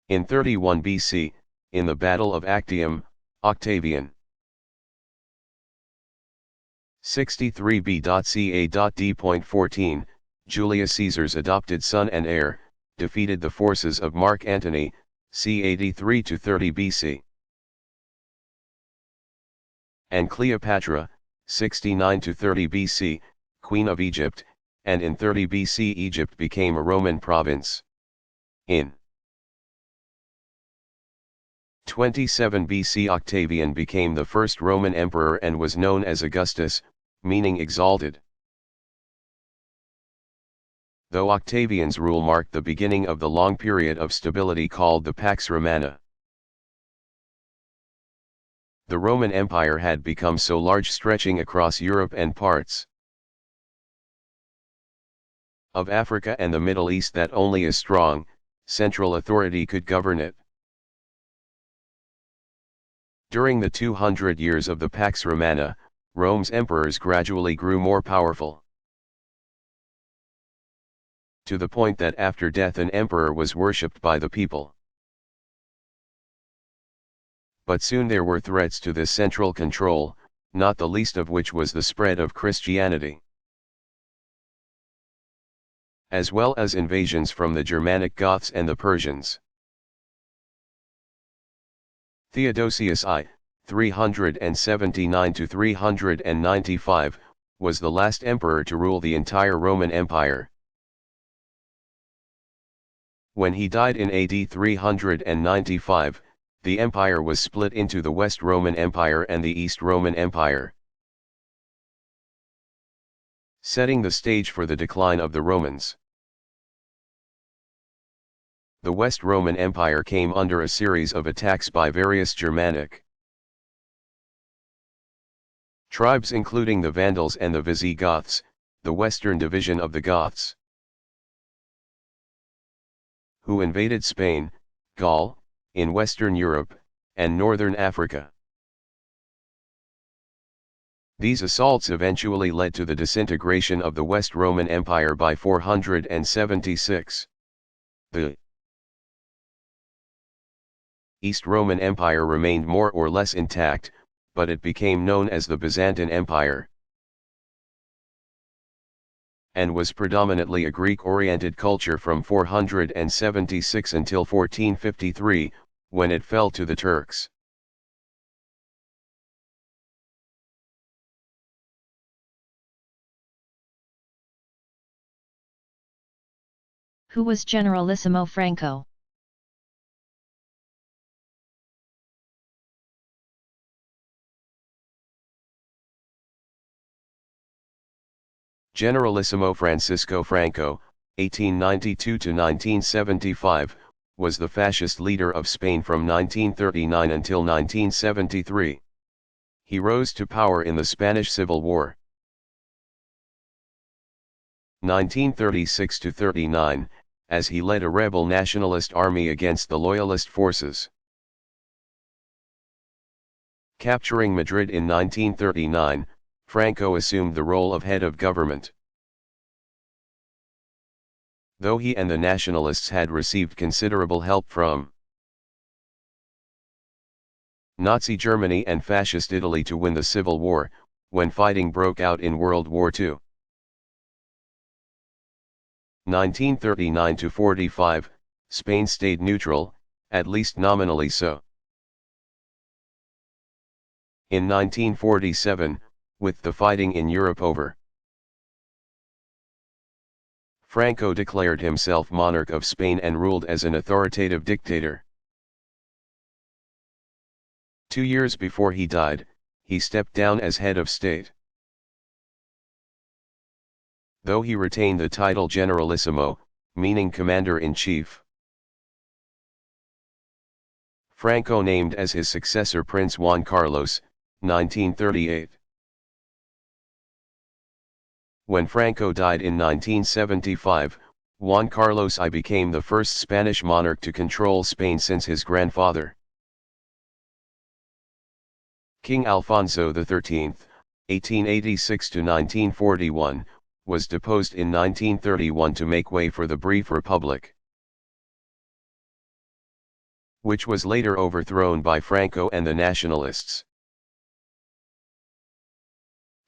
In 31 BC, in the Battle of Actium, Octavian 63 B.ca.d.14, Julius Caesar's adopted son and heir, defeated the forces of Mark Antony, c. 83 to 30 BC. And Cleopatra, 69 to 30 BC, Queen of Egypt, and in 30 BC Egypt became a Roman province. In 27 BC Octavian became the first Roman emperor and was known as Augustus, meaning exalted. Though Octavian's rule marked the beginning of the long period of stability called the Pax Romana. The Roman Empire had become so large, stretching across Europe and parts of Africa and the Middle East, that only a strong, central authority could govern it. During the 200 years of the Pax Romana, Rome's emperors gradually grew more powerful, to the point that after death an emperor was worshipped by the people. But soon there were threats to this central control, not the least of which was the spread of Christianity, as well as invasions from the Germanic Goths and the Persians. Theodosius I, 379 to 395, was the last emperor to rule the entire Roman Empire. When he died in AD 395, the empire was split into the West Roman Empire and the East Roman Empire, setting the stage for the decline of the Romans. The West Roman Empire came under a series of attacks by various Germanic tribes, including the Vandals and the Visigoths, the western division of the Goths, who invaded Spain, Gaul, in Western Europe, and Northern Africa. These assaults eventually led to the disintegration of the West Roman Empire by 476. The East Roman Empire remained more or less intact, but it became known as the Byzantine Empire, and was predominantly a Greek-oriented culture from 476 until 1453, when it fell to the Turks. Who was Generalissimo Franco? Generalissimo Francisco Franco, 1892 to 1975, was the fascist leader of Spain from 1939 until 1973. He rose to power in the Spanish Civil War, 1936 to 39, as he led a rebel nationalist army against the loyalist forces. Capturing Madrid in 1939, Franco assumed the role of head of government. Though he and the nationalists had received considerable help from Nazi Germany and Fascist Italy to win the Civil War, when fighting broke out in World War II. 1939 to 45, Spain stayed neutral, at least nominally so. In 1947, with the fighting in Europe over, Franco declared himself monarch of Spain and ruled as an authoritative dictator. 2 years before he died, he stepped down as head of state. Though he retained the title Generalissimo, meaning commander-in-chief, Franco named as his successor Prince Juan Carlos, 1938. When Franco died in 1975, Juan Carlos I became the first Spanish monarch to control Spain since his grandfather, King Alfonso XIII, 1886 to 1941, was deposed in 1931 to make way for the brief republic, which was later overthrown by Franco and the nationalists.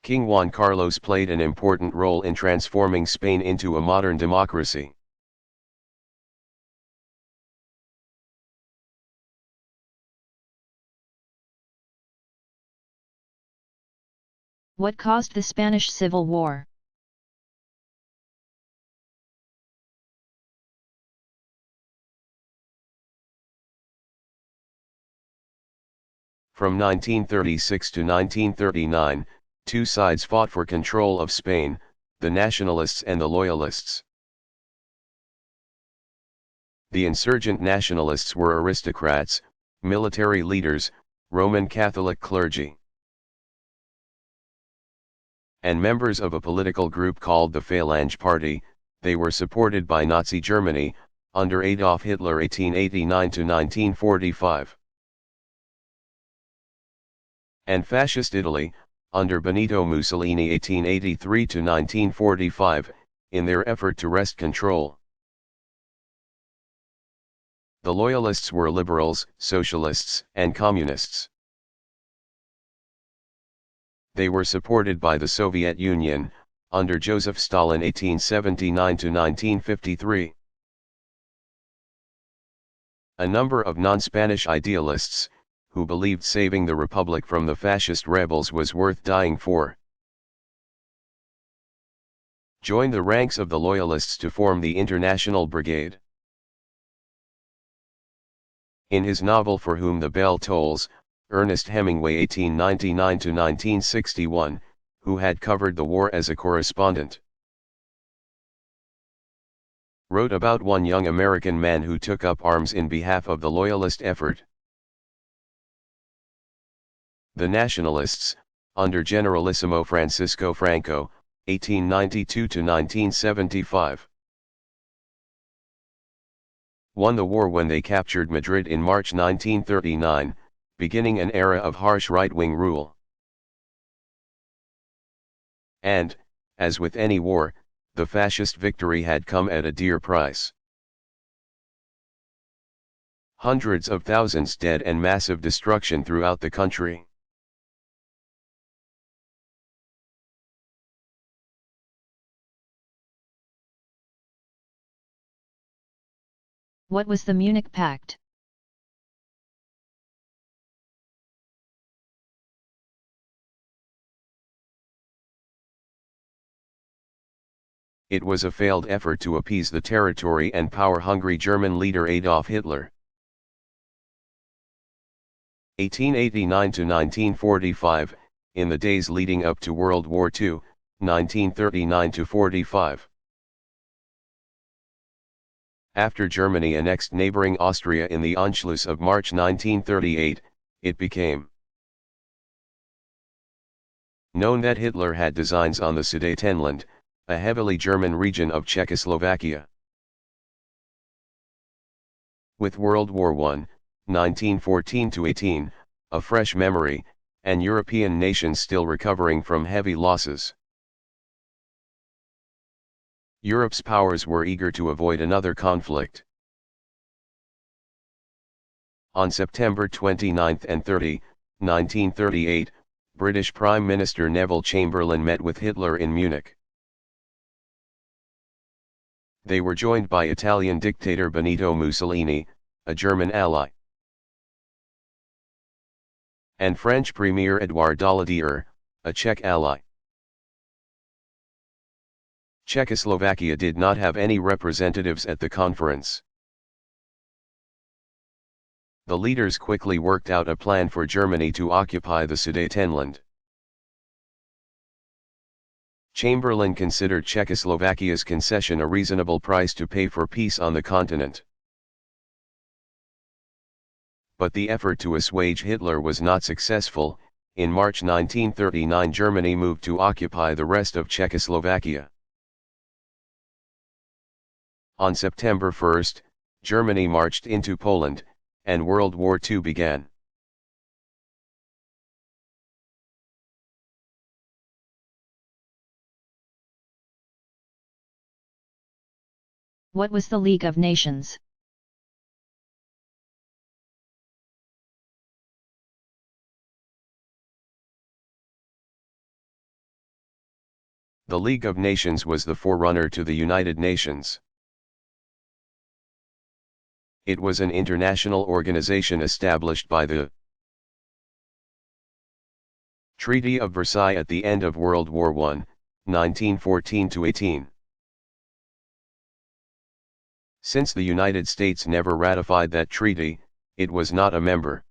King Juan Carlos played an important role in transforming Spain into a modern democracy. What caused the Spanish Civil War? From 1936 to 1939, two sides fought for control of Spain, the nationalists and the loyalists. The insurgent nationalists were aristocrats, military leaders, Roman Catholic clergy, and members of a political group called the Phalange Party. They were supported by Nazi Germany, under Adolf Hitler 1889 to 1945. And Fascist Italy, under Benito Mussolini 1883 to 1945, in their effort to wrest control. The Loyalists were liberals, socialists, and communists. They were supported by the Soviet Union, under Joseph Stalin 1879 to 1953. A number of non-Spanish idealists, who believed saving the Republic from the fascist rebels was worth dying for, joined the ranks of the Loyalists to form the International Brigade. In his novel For Whom the Bell Tolls, Ernest Hemingway 1899 to 1961, who had covered the war as a correspondent, wrote about one young American man who took up arms in behalf of the Loyalist effort. The Nationalists, under Generalissimo Francisco Franco, 1892 to 1975, won the war when they captured Madrid in March 1939, beginning an era of harsh right-wing rule. And, as with any war, the fascist victory had come at a dear price. Hundreds of thousands dead and massive destruction throughout the country. What was the Munich Pact? It was a failed effort to appease the territory and power-hungry German leader Adolf Hitler. 1889 to 1945, in the days leading up to World War II, 1939 to 45. After Germany annexed neighboring Austria in the Anschluss of March 1938, it became known that Hitler had designs on the Sudetenland, a heavily German region of Czechoslovakia. With World War I, 1914-18, a fresh memory, and European nations still recovering from heavy losses, Europe's powers were eager to avoid another conflict. On September 29 and 30, 1938, British Prime Minister Neville Chamberlain met with Hitler in Munich. They were joined by Italian dictator Benito Mussolini, a German ally, and French Premier Édouard Daladier, a Czech ally. Czechoslovakia did not have any representatives at the conference. The leaders quickly worked out a plan for Germany to occupy the Sudetenland. Chamberlain considered Czechoslovakia's concession a reasonable price to pay for peace on the continent. But the effort to assuage Hitler was not successful. In March 1939, Germany moved to occupy the rest of Czechoslovakia. On September 1, Germany marched into Poland, and World War II began. What was the League of Nations? The League of Nations was the forerunner to the United Nations. It was an international organization established by the Treaty of Versailles at the end of World War I, 1914-18. Since the United States never ratified that treaty, it was not a member.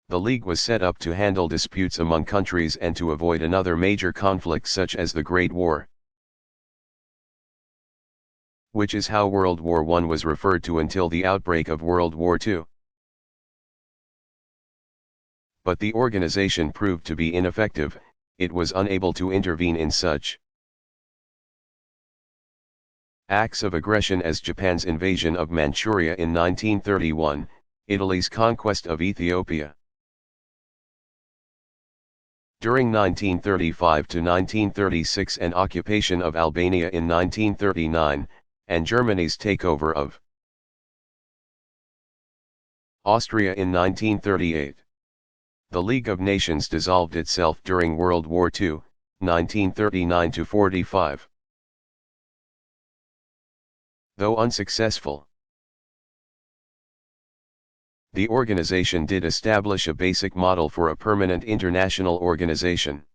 The League was set up to handle disputes among countries and to avoid another major conflict such as the Great War, which is how World War I was referred to until the outbreak of World War II. But the organization proved to be ineffective. It was unable to intervene in such acts of aggression as Japan's invasion of Manchuria in 1931, Italy's conquest of Ethiopia during 1935 to 1936, and occupation of Albania in 1939, and Germany's takeover of Austria in 1938. The League of Nations dissolved itself during World War II, 1939-45. Though unsuccessful, the organization did establish a basic model for a permanent international organization.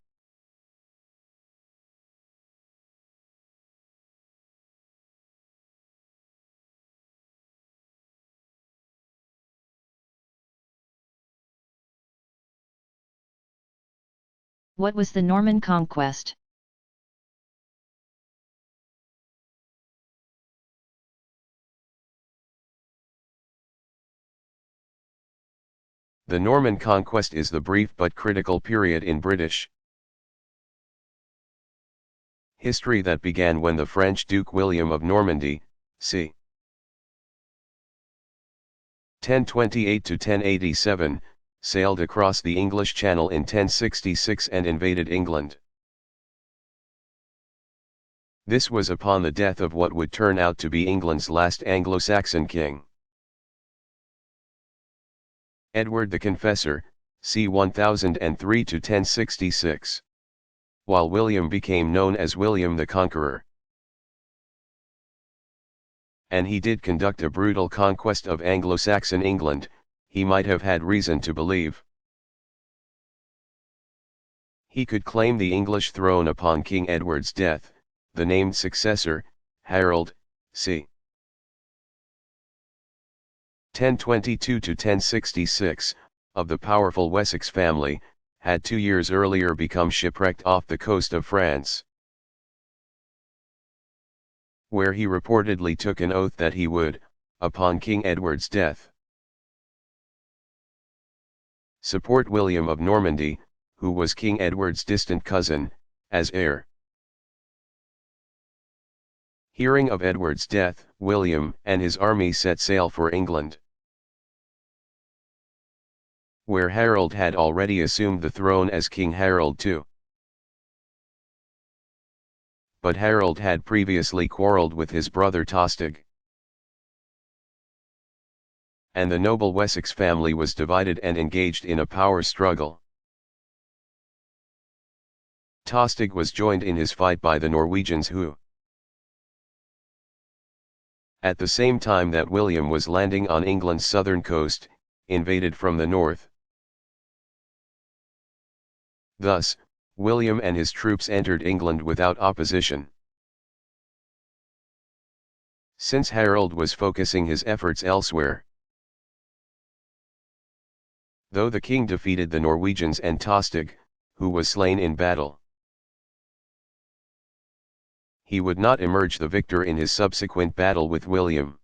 What was the Norman Conquest? The Norman Conquest is the brief but critical period in British history that began when the French Duke William of Normandy, c. 1028-1087, sailed across the English Channel in 1066 and invaded England. This was upon the death of what would turn out to be England's last Anglo-Saxon king, Edward the Confessor, c. 1003-1066. While William became known as William the Conqueror, and he did conduct a brutal conquest of Anglo-Saxon England, he might have had reason to believe he could claim the English throne upon King Edward's death. The named successor, Harold, c. 1022-1066, of the powerful Wessex family, had 2 years earlier become shipwrecked off the coast of France, where he reportedly took an oath that he would, upon King Edward's death, support William of Normandy, who was King Edward's distant cousin, as heir. Hearing of Edward's death, William and his army set sail for England, where Harold had already assumed the throne as King Harold II. But Harold had previously quarrelled with his brother Tostig, and the noble Wessex family was divided and engaged in a power struggle. Tostig was joined in his fight by the Norwegians, who, at the same time that William was landing on England's southern coast, invaded from the north. Thus, William and his troops entered England without opposition. Since Harold was focusing his efforts elsewhere, though the king defeated the Norwegians and Tostig, who was slain in battle, he would not emerge the victor in his subsequent battle with William.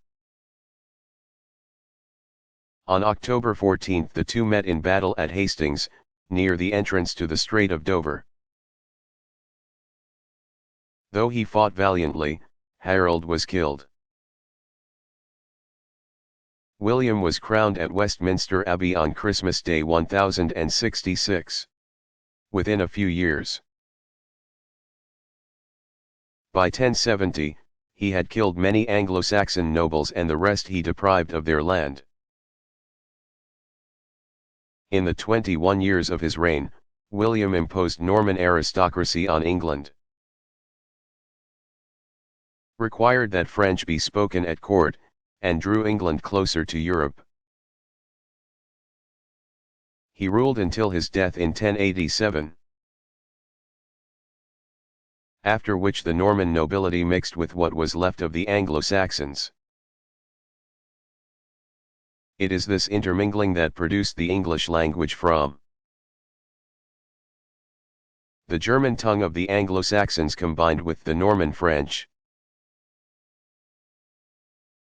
On October 14 the two met in battle at Hastings, near the entrance to the Strait of Dover. Though he fought valiantly, Harold was killed. William was crowned at Westminster Abbey on Christmas Day 1066. Within a few years, By 1070, he had killed many Anglo-Saxon nobles and the rest he deprived of their land. In the 21 years of his reign, William imposed Norman aristocracy on England. Required that French be spoken at court, and drew England closer to Europe. He ruled until his death in 1087. After which the Norman nobility mixed with what was left of the Anglo-Saxons. It is this intermingling that produced the English language from the German tongue of the Anglo-Saxons combined with the Norman French.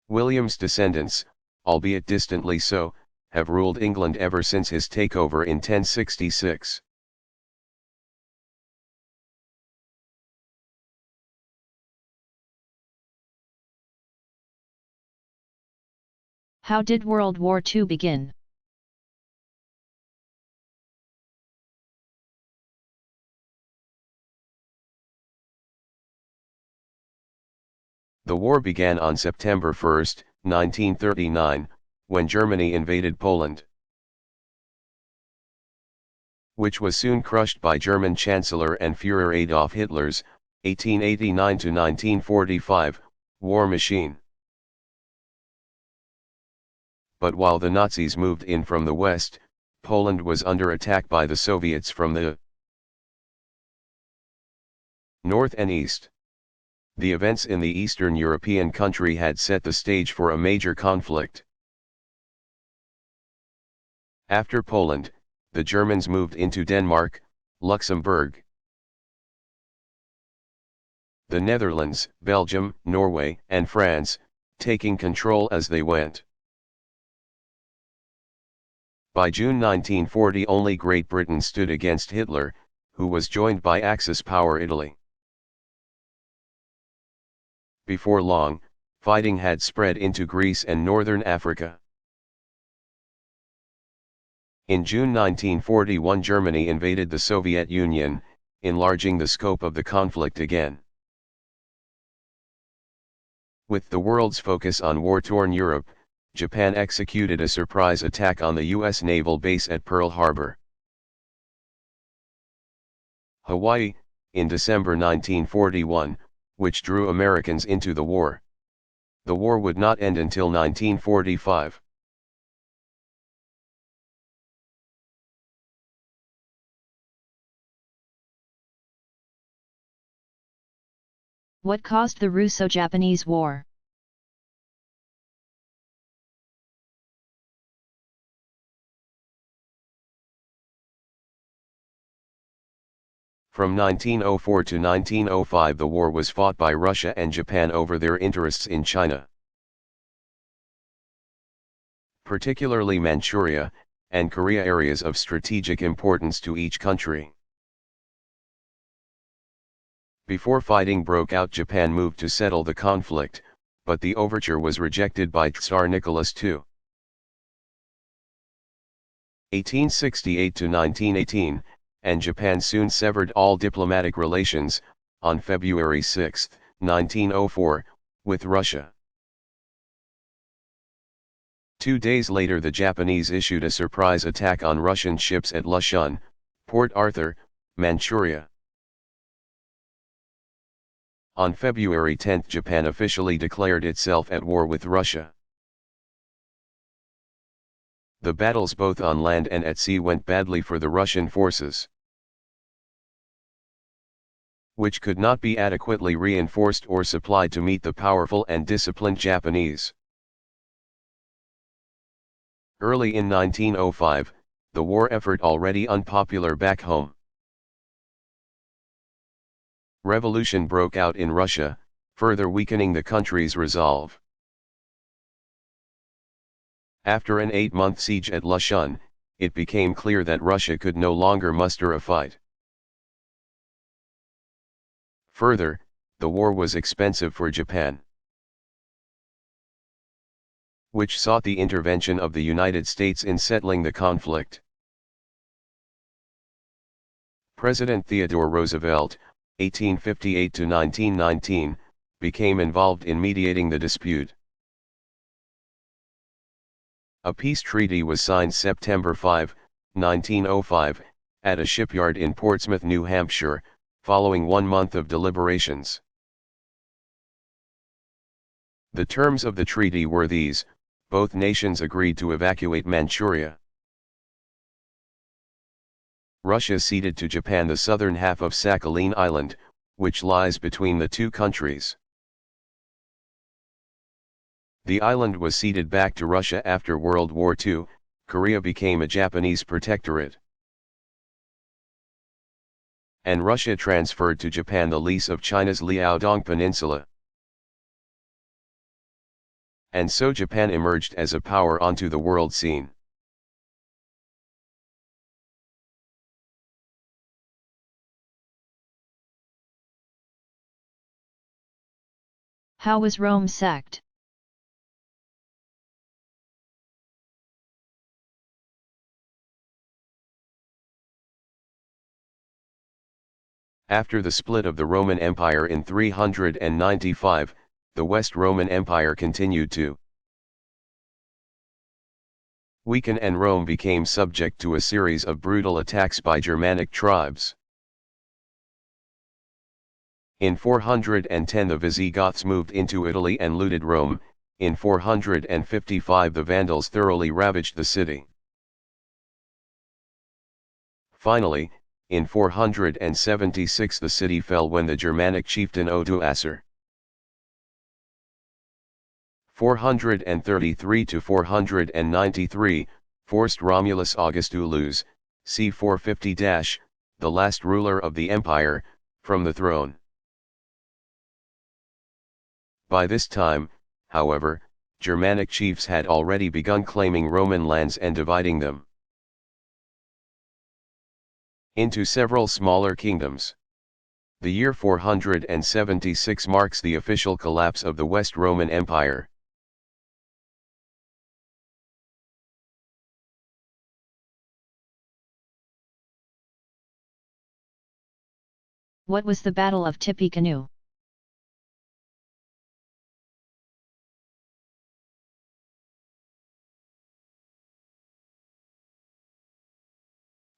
William's descendants, albeit distantly so, have ruled England ever since his takeover in 1066. How did World War II begin? The war began on September 1, 1939, when Germany invaded Poland, which was soon crushed by German Chancellor and Führer Adolf Hitler's 1889–1945 war machine. But while the Nazis moved in from the west, Poland was under attack by the Soviets from the north and east. The events in the Eastern European country had set the stage for a major conflict. After Poland, the Germans moved into Denmark, Luxembourg, the Netherlands, Belgium, Norway, and France, taking control as they went. By June 1940 only Great Britain stood against Hitler, who was joined by Axis power Italy. Before long, fighting had spread into Greece and northern Africa. In June 1941 Germany invaded the Soviet Union, enlarging the scope of the conflict again. With the world's focus on war-torn Europe, Japan executed a surprise attack on the U.S. naval base at Pearl Harbor, Hawaii, in December 1941, which drew Americans into the war. The war would not end until 1945. What caused the Russo-Japanese War? From 1904 to 1905 the war was fought by Russia and Japan over their interests in China, particularly Manchuria, and Korea, areas of strategic importance to each country. Before fighting broke out Japan moved to settle the conflict, but the overture was rejected by Tsar Nicholas II. 1868 to 1918, and Japan soon severed all diplomatic relations, on February 6, 1904, with Russia. 2 days later the Japanese issued a surprise attack on Russian ships at Lushan, Port Arthur, Manchuria. On February 10 Japan officially declared itself at war with Russia. The battles both on land and at sea went badly for the Russian forces, which could not be adequately reinforced or supplied to meet the powerful and disciplined Japanese. Early in 1905, the war effort already unpopular back home. Revolution broke out in Russia, further weakening the country's resolve. After an 8-month siege at Lushan, it became clear that Russia could no longer muster a fight. Further, the war was expensive for Japan, which sought the intervention of the United States in settling the conflict. President Theodore Roosevelt, 1858 to 1919, became involved in mediating the dispute. A peace treaty was signed September 5, 1905, at a shipyard in Portsmouth, New Hampshire, following 1 month of deliberations. The terms of the treaty were these: both nations agreed to evacuate Manchuria. Russia ceded to Japan the southern half of Sakhalin Island, which lies between the two countries. The island was ceded back to Russia after World War II. Korea became a Japanese protectorate, and Russia transferred to Japan the lease of China's Liaodong Peninsula. And so Japan emerged as a power onto the world scene. How was Rome sacked? After the split of the Roman Empire in 395, the West Roman Empire continued to weaken, and Rome became subject to a series of brutal attacks by Germanic tribes. In 410 the Visigoths moved into Italy and looted Rome. In 455 the Vandals thoroughly ravaged the city. Finally, in 476 the city fell when the Germanic chieftain Odoacer. 433 to 493, forced Romulus Augustulus, c. 450-, the last ruler of the empire, from the throne. By this time, however, Germanic chiefs had already begun claiming Roman lands and dividing them into several smaller kingdoms. The year 476 marks the official collapse of the West Roman Empire. What was the Battle of Tippecanoe?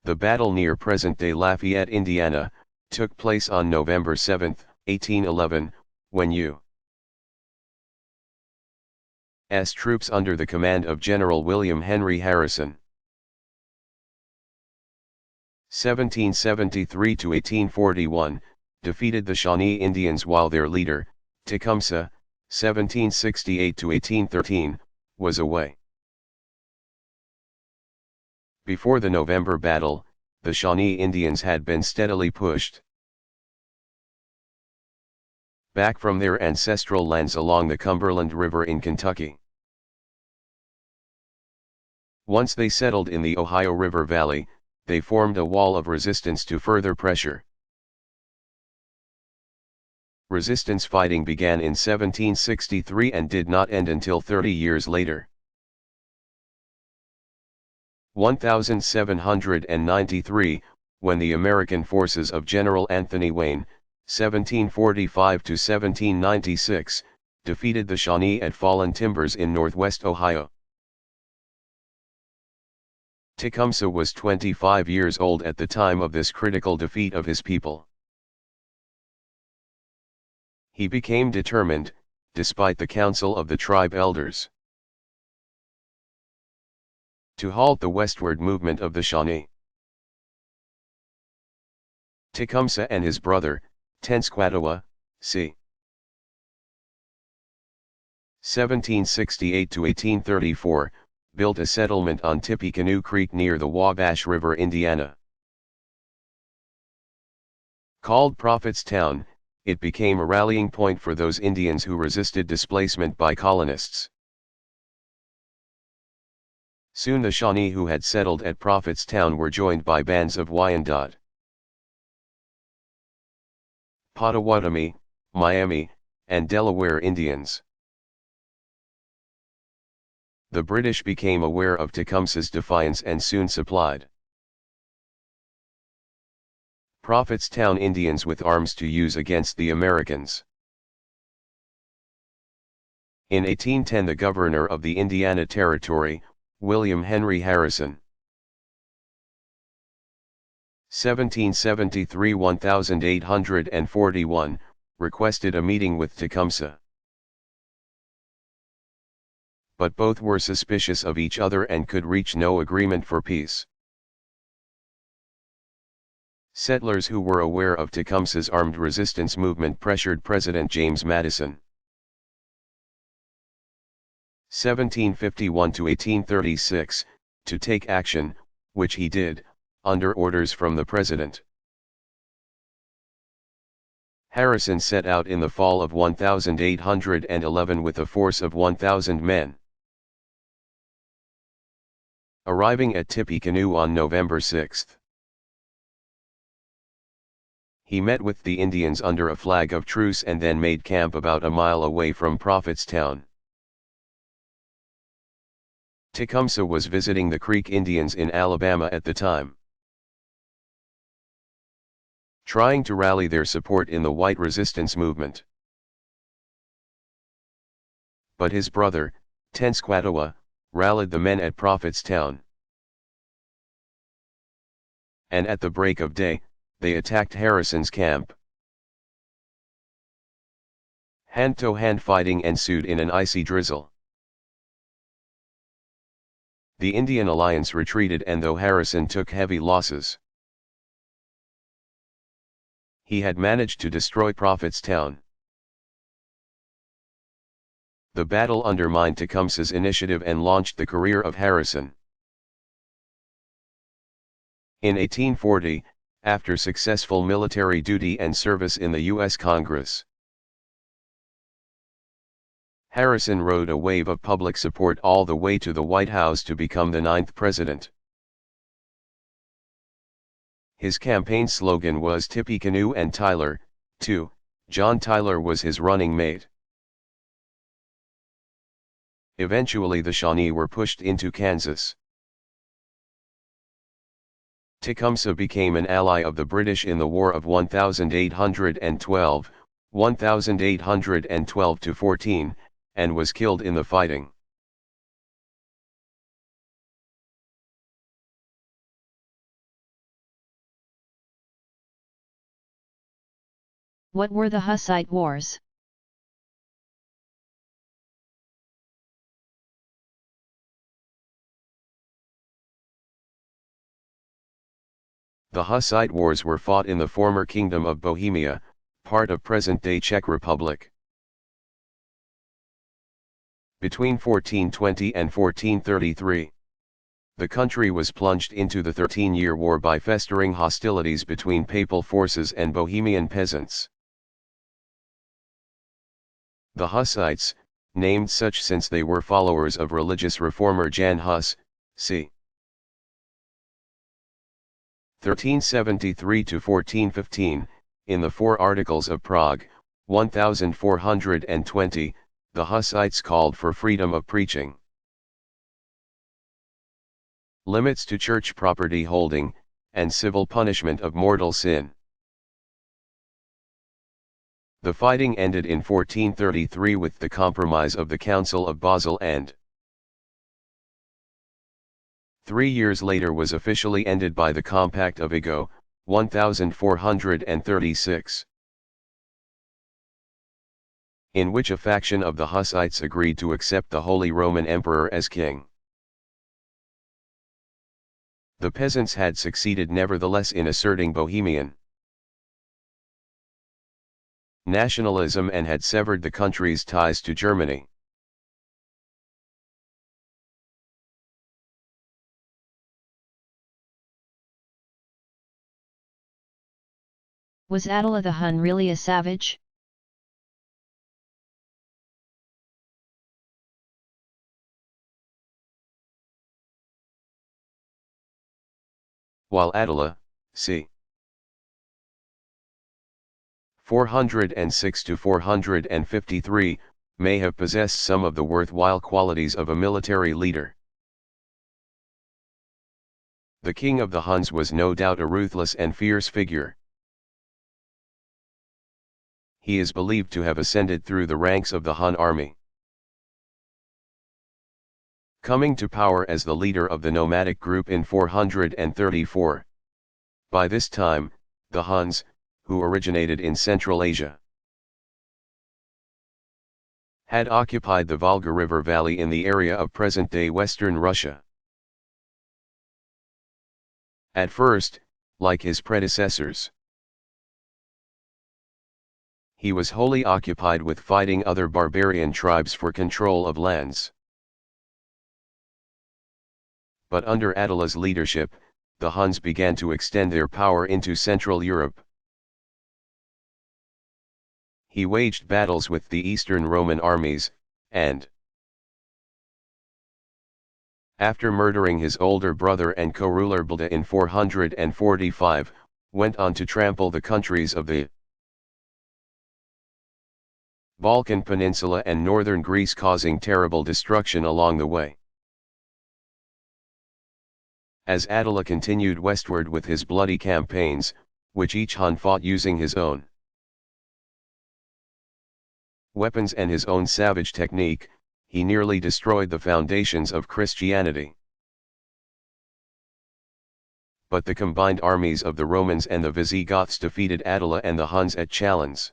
The battle near present-day Lafayette, Indiana, took place on November 7, 1811, when U.S. troops under the command of General William Henry Harrison 1773 to 1841, defeated the Shawnee Indians, while their leader, Tecumseh, 1768 to 1813, was away. Before the November battle, the Shawnee Indians had been steadily pushed back from their ancestral lands along the Cumberland River in Kentucky. Once they settled in the Ohio River Valley, they formed a wall of resistance to further pressure. Resistance fighting began in 1763 and did not end until 30 years later. 1793, when the American forces of General Anthony Wayne, 1745 to 1796, defeated the Shawnee at Fallen Timbers in northwest Ohio. Tecumseh was 25 years old at the time of this critical defeat of his people. He became determined, despite the counsel of the tribe elders, to halt the westward movement of the Shawnee. Tecumseh and his brother, Tenskwatawa, c. 1768 to 1834, built a settlement on Tippecanoe Creek near the Wabash River, Indiana. Called Prophetstown, it became a rallying point for those Indians who resisted displacement by colonists. Soon the Shawnee who had settled at Prophetstown were joined by bands of Wyandot, Pottawatomie, Miami, and Delaware Indians. The British became aware of Tecumseh's defiance and soon supplied Prophetstown Indians with arms to use against the Americans. In 1810 the governor of the Indiana Territory, William Henry Harrison. 1773-1841, requested a meeting with Tecumseh. But both were suspicious of each other and could reach no agreement for peace. Settlers who were aware of Tecumseh's armed resistance movement pressured President James Madison. 1751-1836, to take action, which he did, under orders from the President. Harrison set out in the fall of 1811 with a force of 1,000 men. Arriving at Tippecanoe on November 6. He met with the Indians under a flag of truce and then made camp about a mile away from Prophetstown. Tecumseh was visiting the Creek Indians in Alabama at the time, trying to rally their support in the white resistance movement. But his brother, Tenskwatawa, rallied the men at Prophetstown. And at the break of day, they attacked Harrison's camp. Hand-to-hand fighting ensued in an icy drizzle. The Indian alliance retreated, and though Harrison took heavy losses, he had managed to destroy Prophetstown. The battle undermined Tecumseh's initiative and launched the career of Harrison. In 1840, after successful military duty and service in the U.S. Congress, Harrison rode a wave of public support all the way to the White House to become the 9th president. His campaign slogan was Tippecanoe and Tyler, too. John Tyler was his running mate. Eventually the Shawnee were pushed into Kansas. Tecumseh became an ally of the British in the War of 1812, 1812-14, and was killed in the fighting. What were the Hussite Wars? The Hussite Wars were fought in the former Kingdom of Bohemia, part of present-day Czech Republic. Between 1420 and 1433, the country was plunged into the 13-year war by festering hostilities between papal forces and Bohemian peasants. The Hussites, named such since they were followers of religious reformer Jan Hus, c. 1373-1415, in the Four Articles of Prague, 1420, the Hussites called for freedom of preaching, limits to church property holding, and civil punishment of mortal sin. The fighting ended in 1433 with the Compromise of the Council of Basel, and 3 years later was officially ended by the Compact of Vigo, 1436, in which a faction of the Hussites agreed to accept the Holy Roman Emperor as king. The peasants had succeeded nevertheless in asserting Bohemian nationalism and had severed the country's ties to Germany. Was Attila the Hun really a savage? While Attila, c. 406-453, may have possessed some of the worthwhile qualities of a military leader, the king of the Huns was no doubt a ruthless and fierce figure. he is believed to have ascended through the ranks of the Han army, coming to power as the leader of the nomadic group in 434. By this time, the Huns, who originated in Central Asia, had occupied the Volga River valley in the area of present-day Western Russia. At first, like his predecessors, he was wholly occupied with fighting other barbarian tribes for control of lands. But under Attila's leadership, the Huns began to extend their power into Central Europe. He waged battles with the Eastern Roman armies, and, after murdering his older brother and co-ruler Balda in 445, went on to trample the countries of the Balkan Peninsula and northern Greece, causing terrible destruction along the way. As Attila continued westward with his bloody campaigns, which each Hun fought using his own weapons and his own savage technique, he nearly destroyed the foundations of Christianity. But the combined armies of the Romans and the Visigoths defeated Attila and the Huns at Chalons,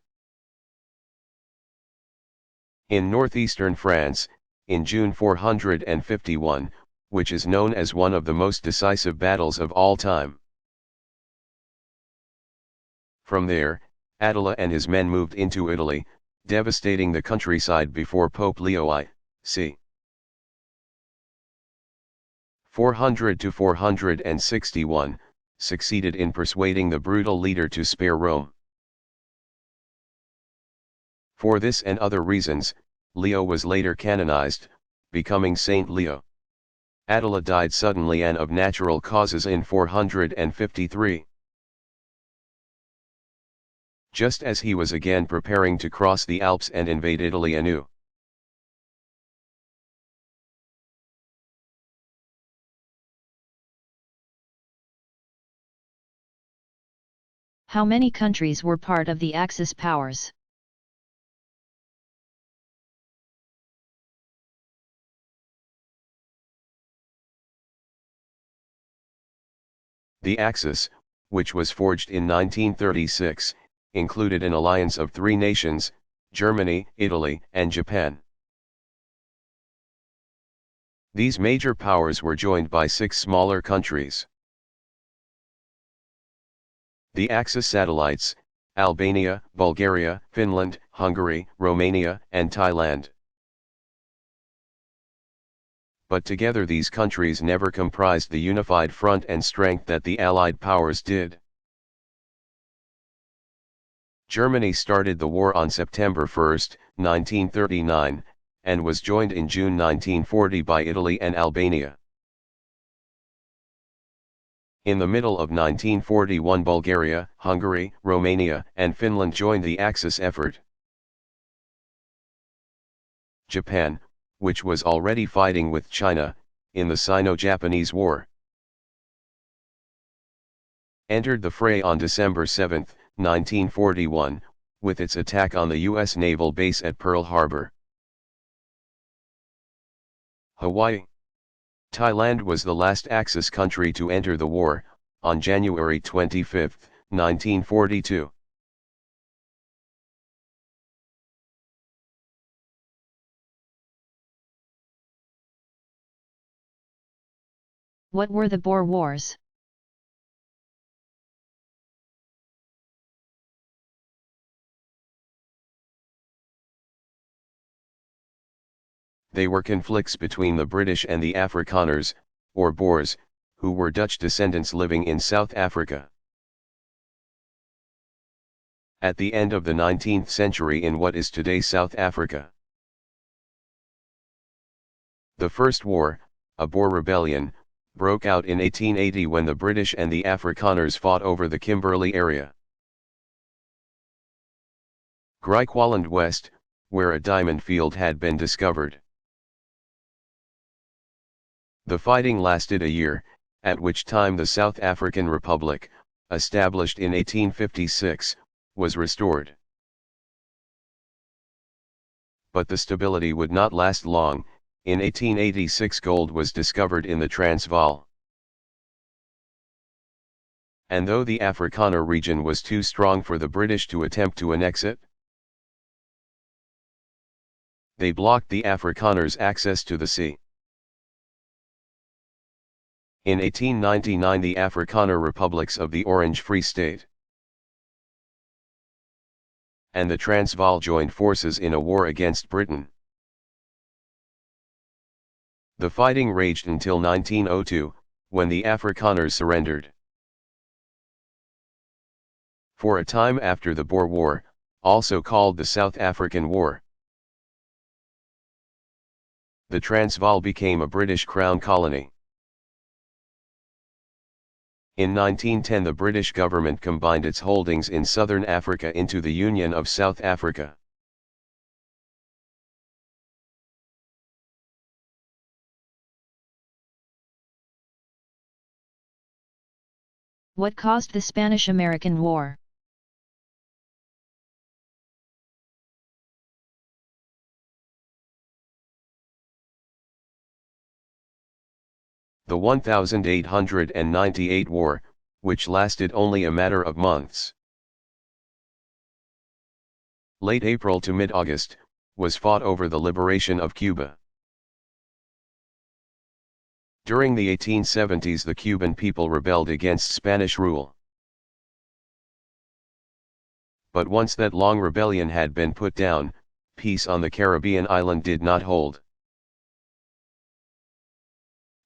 in northeastern France, in June 451, which is known as one of the most decisive battles of all time. From there, Attila and his men moved into Italy, devastating the countryside before Pope Leo I, c. 400 to 461, succeeded in persuading the brutal leader to spare Rome. For this and other reasons, Leo was later canonized, becoming Saint Leo. Attila died suddenly and of natural causes in 453. Just as he was again preparing to cross the Alps and invade Italy anew. How many countries were part of the Axis powers? The Axis, which was forged in 1936, included an alliance of three nations, Germany, Italy, and Japan. These major powers were joined by 6 smaller countries. The Axis satellites, Albania, Bulgaria, Finland, Hungary, Romania, and Thailand. But together these countries never comprised the unified front and strength that the Allied powers did. Germany started the war on September 1, 1939, and was joined in June 1940 by Italy and Albania. In the middle of 1941, Bulgaria, Hungary, Romania, and Finland joined the Axis effort. Japan, which was already fighting with China, in the Sino-Japanese War, entered the fray on December 7, 1941, with its attack on the U.S. naval base at Pearl Harbor. Hawaii. Thailand was the last Axis country to enter the war, on January 25, 1942. What were the Boer Wars? They were conflicts between the British and the Afrikaners, or Boers, who were Dutch descendants living in South Africa. At the end of the 19th century in what is today South Africa. The First War, a Boer rebellion, broke out in 1880 when the British and the Afrikaners fought over the Kimberley area. Griqualand West, where a diamond field had been discovered. The fighting lasted a year, at which time the South African Republic, established in 1856, was restored. But the stability would not last long. In 1886 gold was discovered in the Transvaal. And though the Afrikaner region was too strong for the British to attempt to annex it, they blocked the Afrikaners' access to the sea. In 1899 the Afrikaner republics of the Orange Free State and the Transvaal joined forces in a war against Britain. The fighting raged until 1902, when the Afrikaners surrendered. For a time after the Boer War, also called the South African War, the Transvaal became a British Crown colony. In 1910 the British government combined its holdings in southern Africa into the Union of South Africa. What caused the Spanish-American War? The 1898 war, which lasted only a matter of months. Late April to mid-August, was fought over the liberation of Cuba. During the 1870s the Cuban people rebelled against Spanish rule. But once that long rebellion had been put down, peace on the Caribbean island did not hold.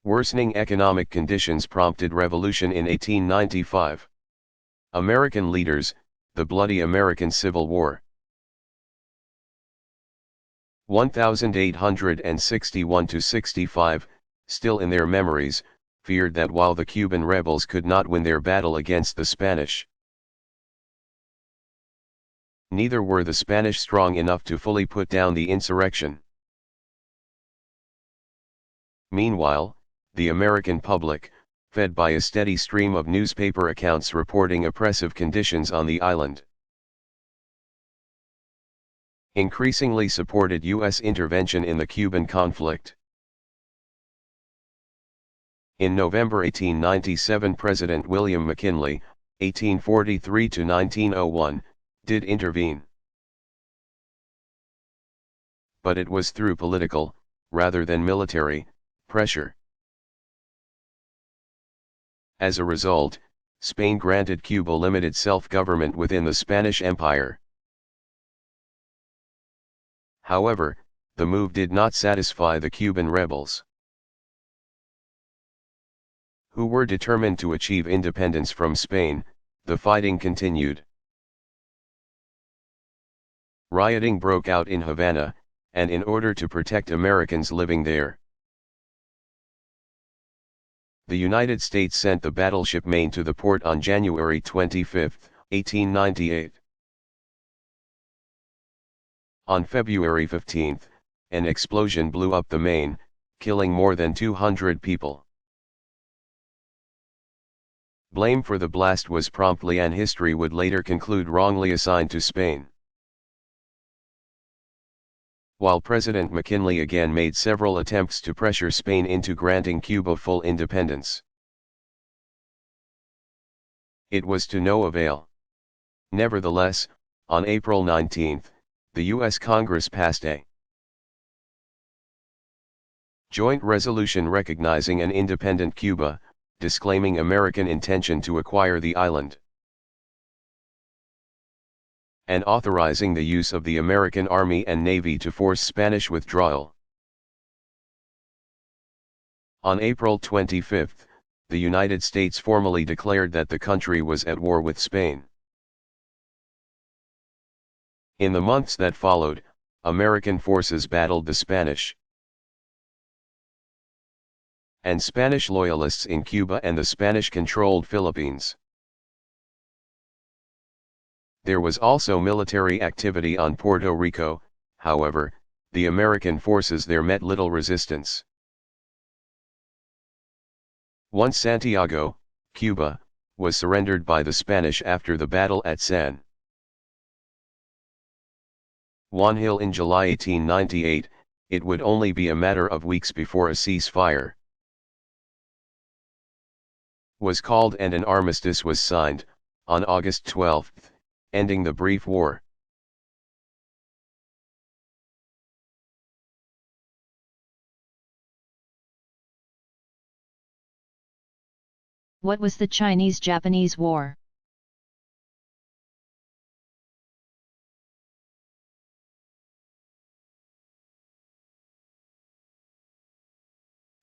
Worsening economic conditions prompted revolution in 1895. American leaders, the bloody American Civil War. 1861-65, still in their memories, feared that while the Cuban rebels could not win their battle against the Spanish, neither were the Spanish strong enough to fully put down the insurrection. Meanwhile, the American public, fed by a steady stream of newspaper accounts reporting oppressive conditions on the island, increasingly supported U.S. intervention in the Cuban conflict. In November 1897 President William McKinley, 1843-1901, did intervene. But it was through political, rather than military, pressure. As a result, Spain granted Cuba limited self-government within the Spanish Empire. However, the move did not satisfy the Cuban rebels, who were determined to achieve independence from Spain. The fighting continued. Rioting broke out in Havana, and in order to protect Americans living there, the United States sent the battleship Maine to the port on January 25, 1898. On February 15, an explosion blew up the Maine, killing more than 200 people. Blame for the blast was promptly, and history would later conclude, wrongly assigned to Spain. While President McKinley again made several attempts to pressure Spain into granting Cuba full independence, it was to no avail. Nevertheless, on April 19, the U.S. Congress passed a joint resolution recognizing an independent Cuba, disclaiming American intention to acquire the island, and authorizing the use of the American Army and Navy to force Spanish withdrawal. On April 25, the United States formally declared that the country was at war with Spain. In the months that followed, American forces battled the Spanish and Spanish loyalists in Cuba and the Spanish-controlled Philippines. There was also military activity on Puerto Rico. However, the American forces there met little resistance. Once Santiago, Cuba, was surrendered by the Spanish after the battle at San Wanhill in July 1898, it would only be a matter of weeks before a ceasefire was called and an armistice was signed, on August 12, ending the brief war. What was the Chinese-Japanese War?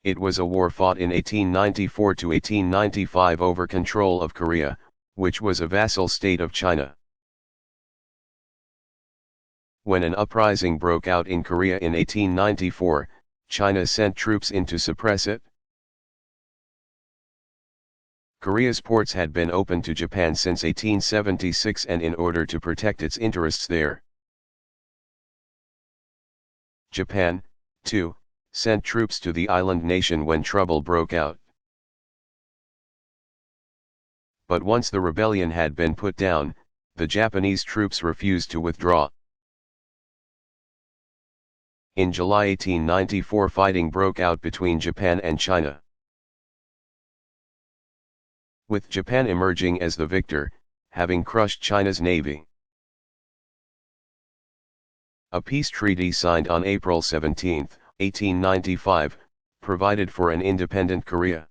It was a war fought in 1894 to 1895 over control of Korea, which was a vassal state of China. When an uprising broke out in Korea in 1894, China sent troops in to suppress it. Korea's ports had been open to Japan since 1876, and in order to protect its interests there, Japan, too, sent troops to the island nation when trouble broke out. But once the rebellion had been put down, the Japanese troops refused to withdraw. In July 1894, fighting broke out between Japan and China, with Japan emerging as the victor, having crushed China's navy. A peace treaty signed on April 17, 1895, provided for an independent Korea,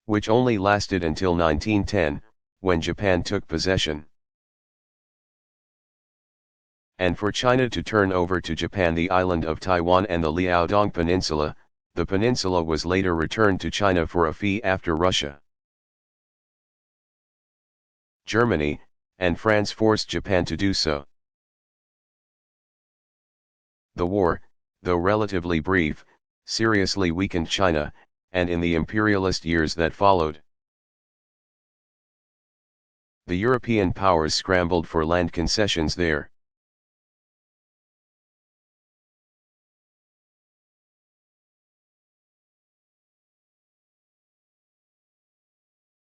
which only lasted until 1910, when Japan took possession, and for China to turn over to Japan the island of Taiwan and the Liaodong Peninsula. The peninsula was later returned to China for a fee after Russia, Germany, and France forced Japan to do so. The war, though relatively brief, seriously weakened China, and in the imperialist years that followed, the European powers scrambled for land concessions there.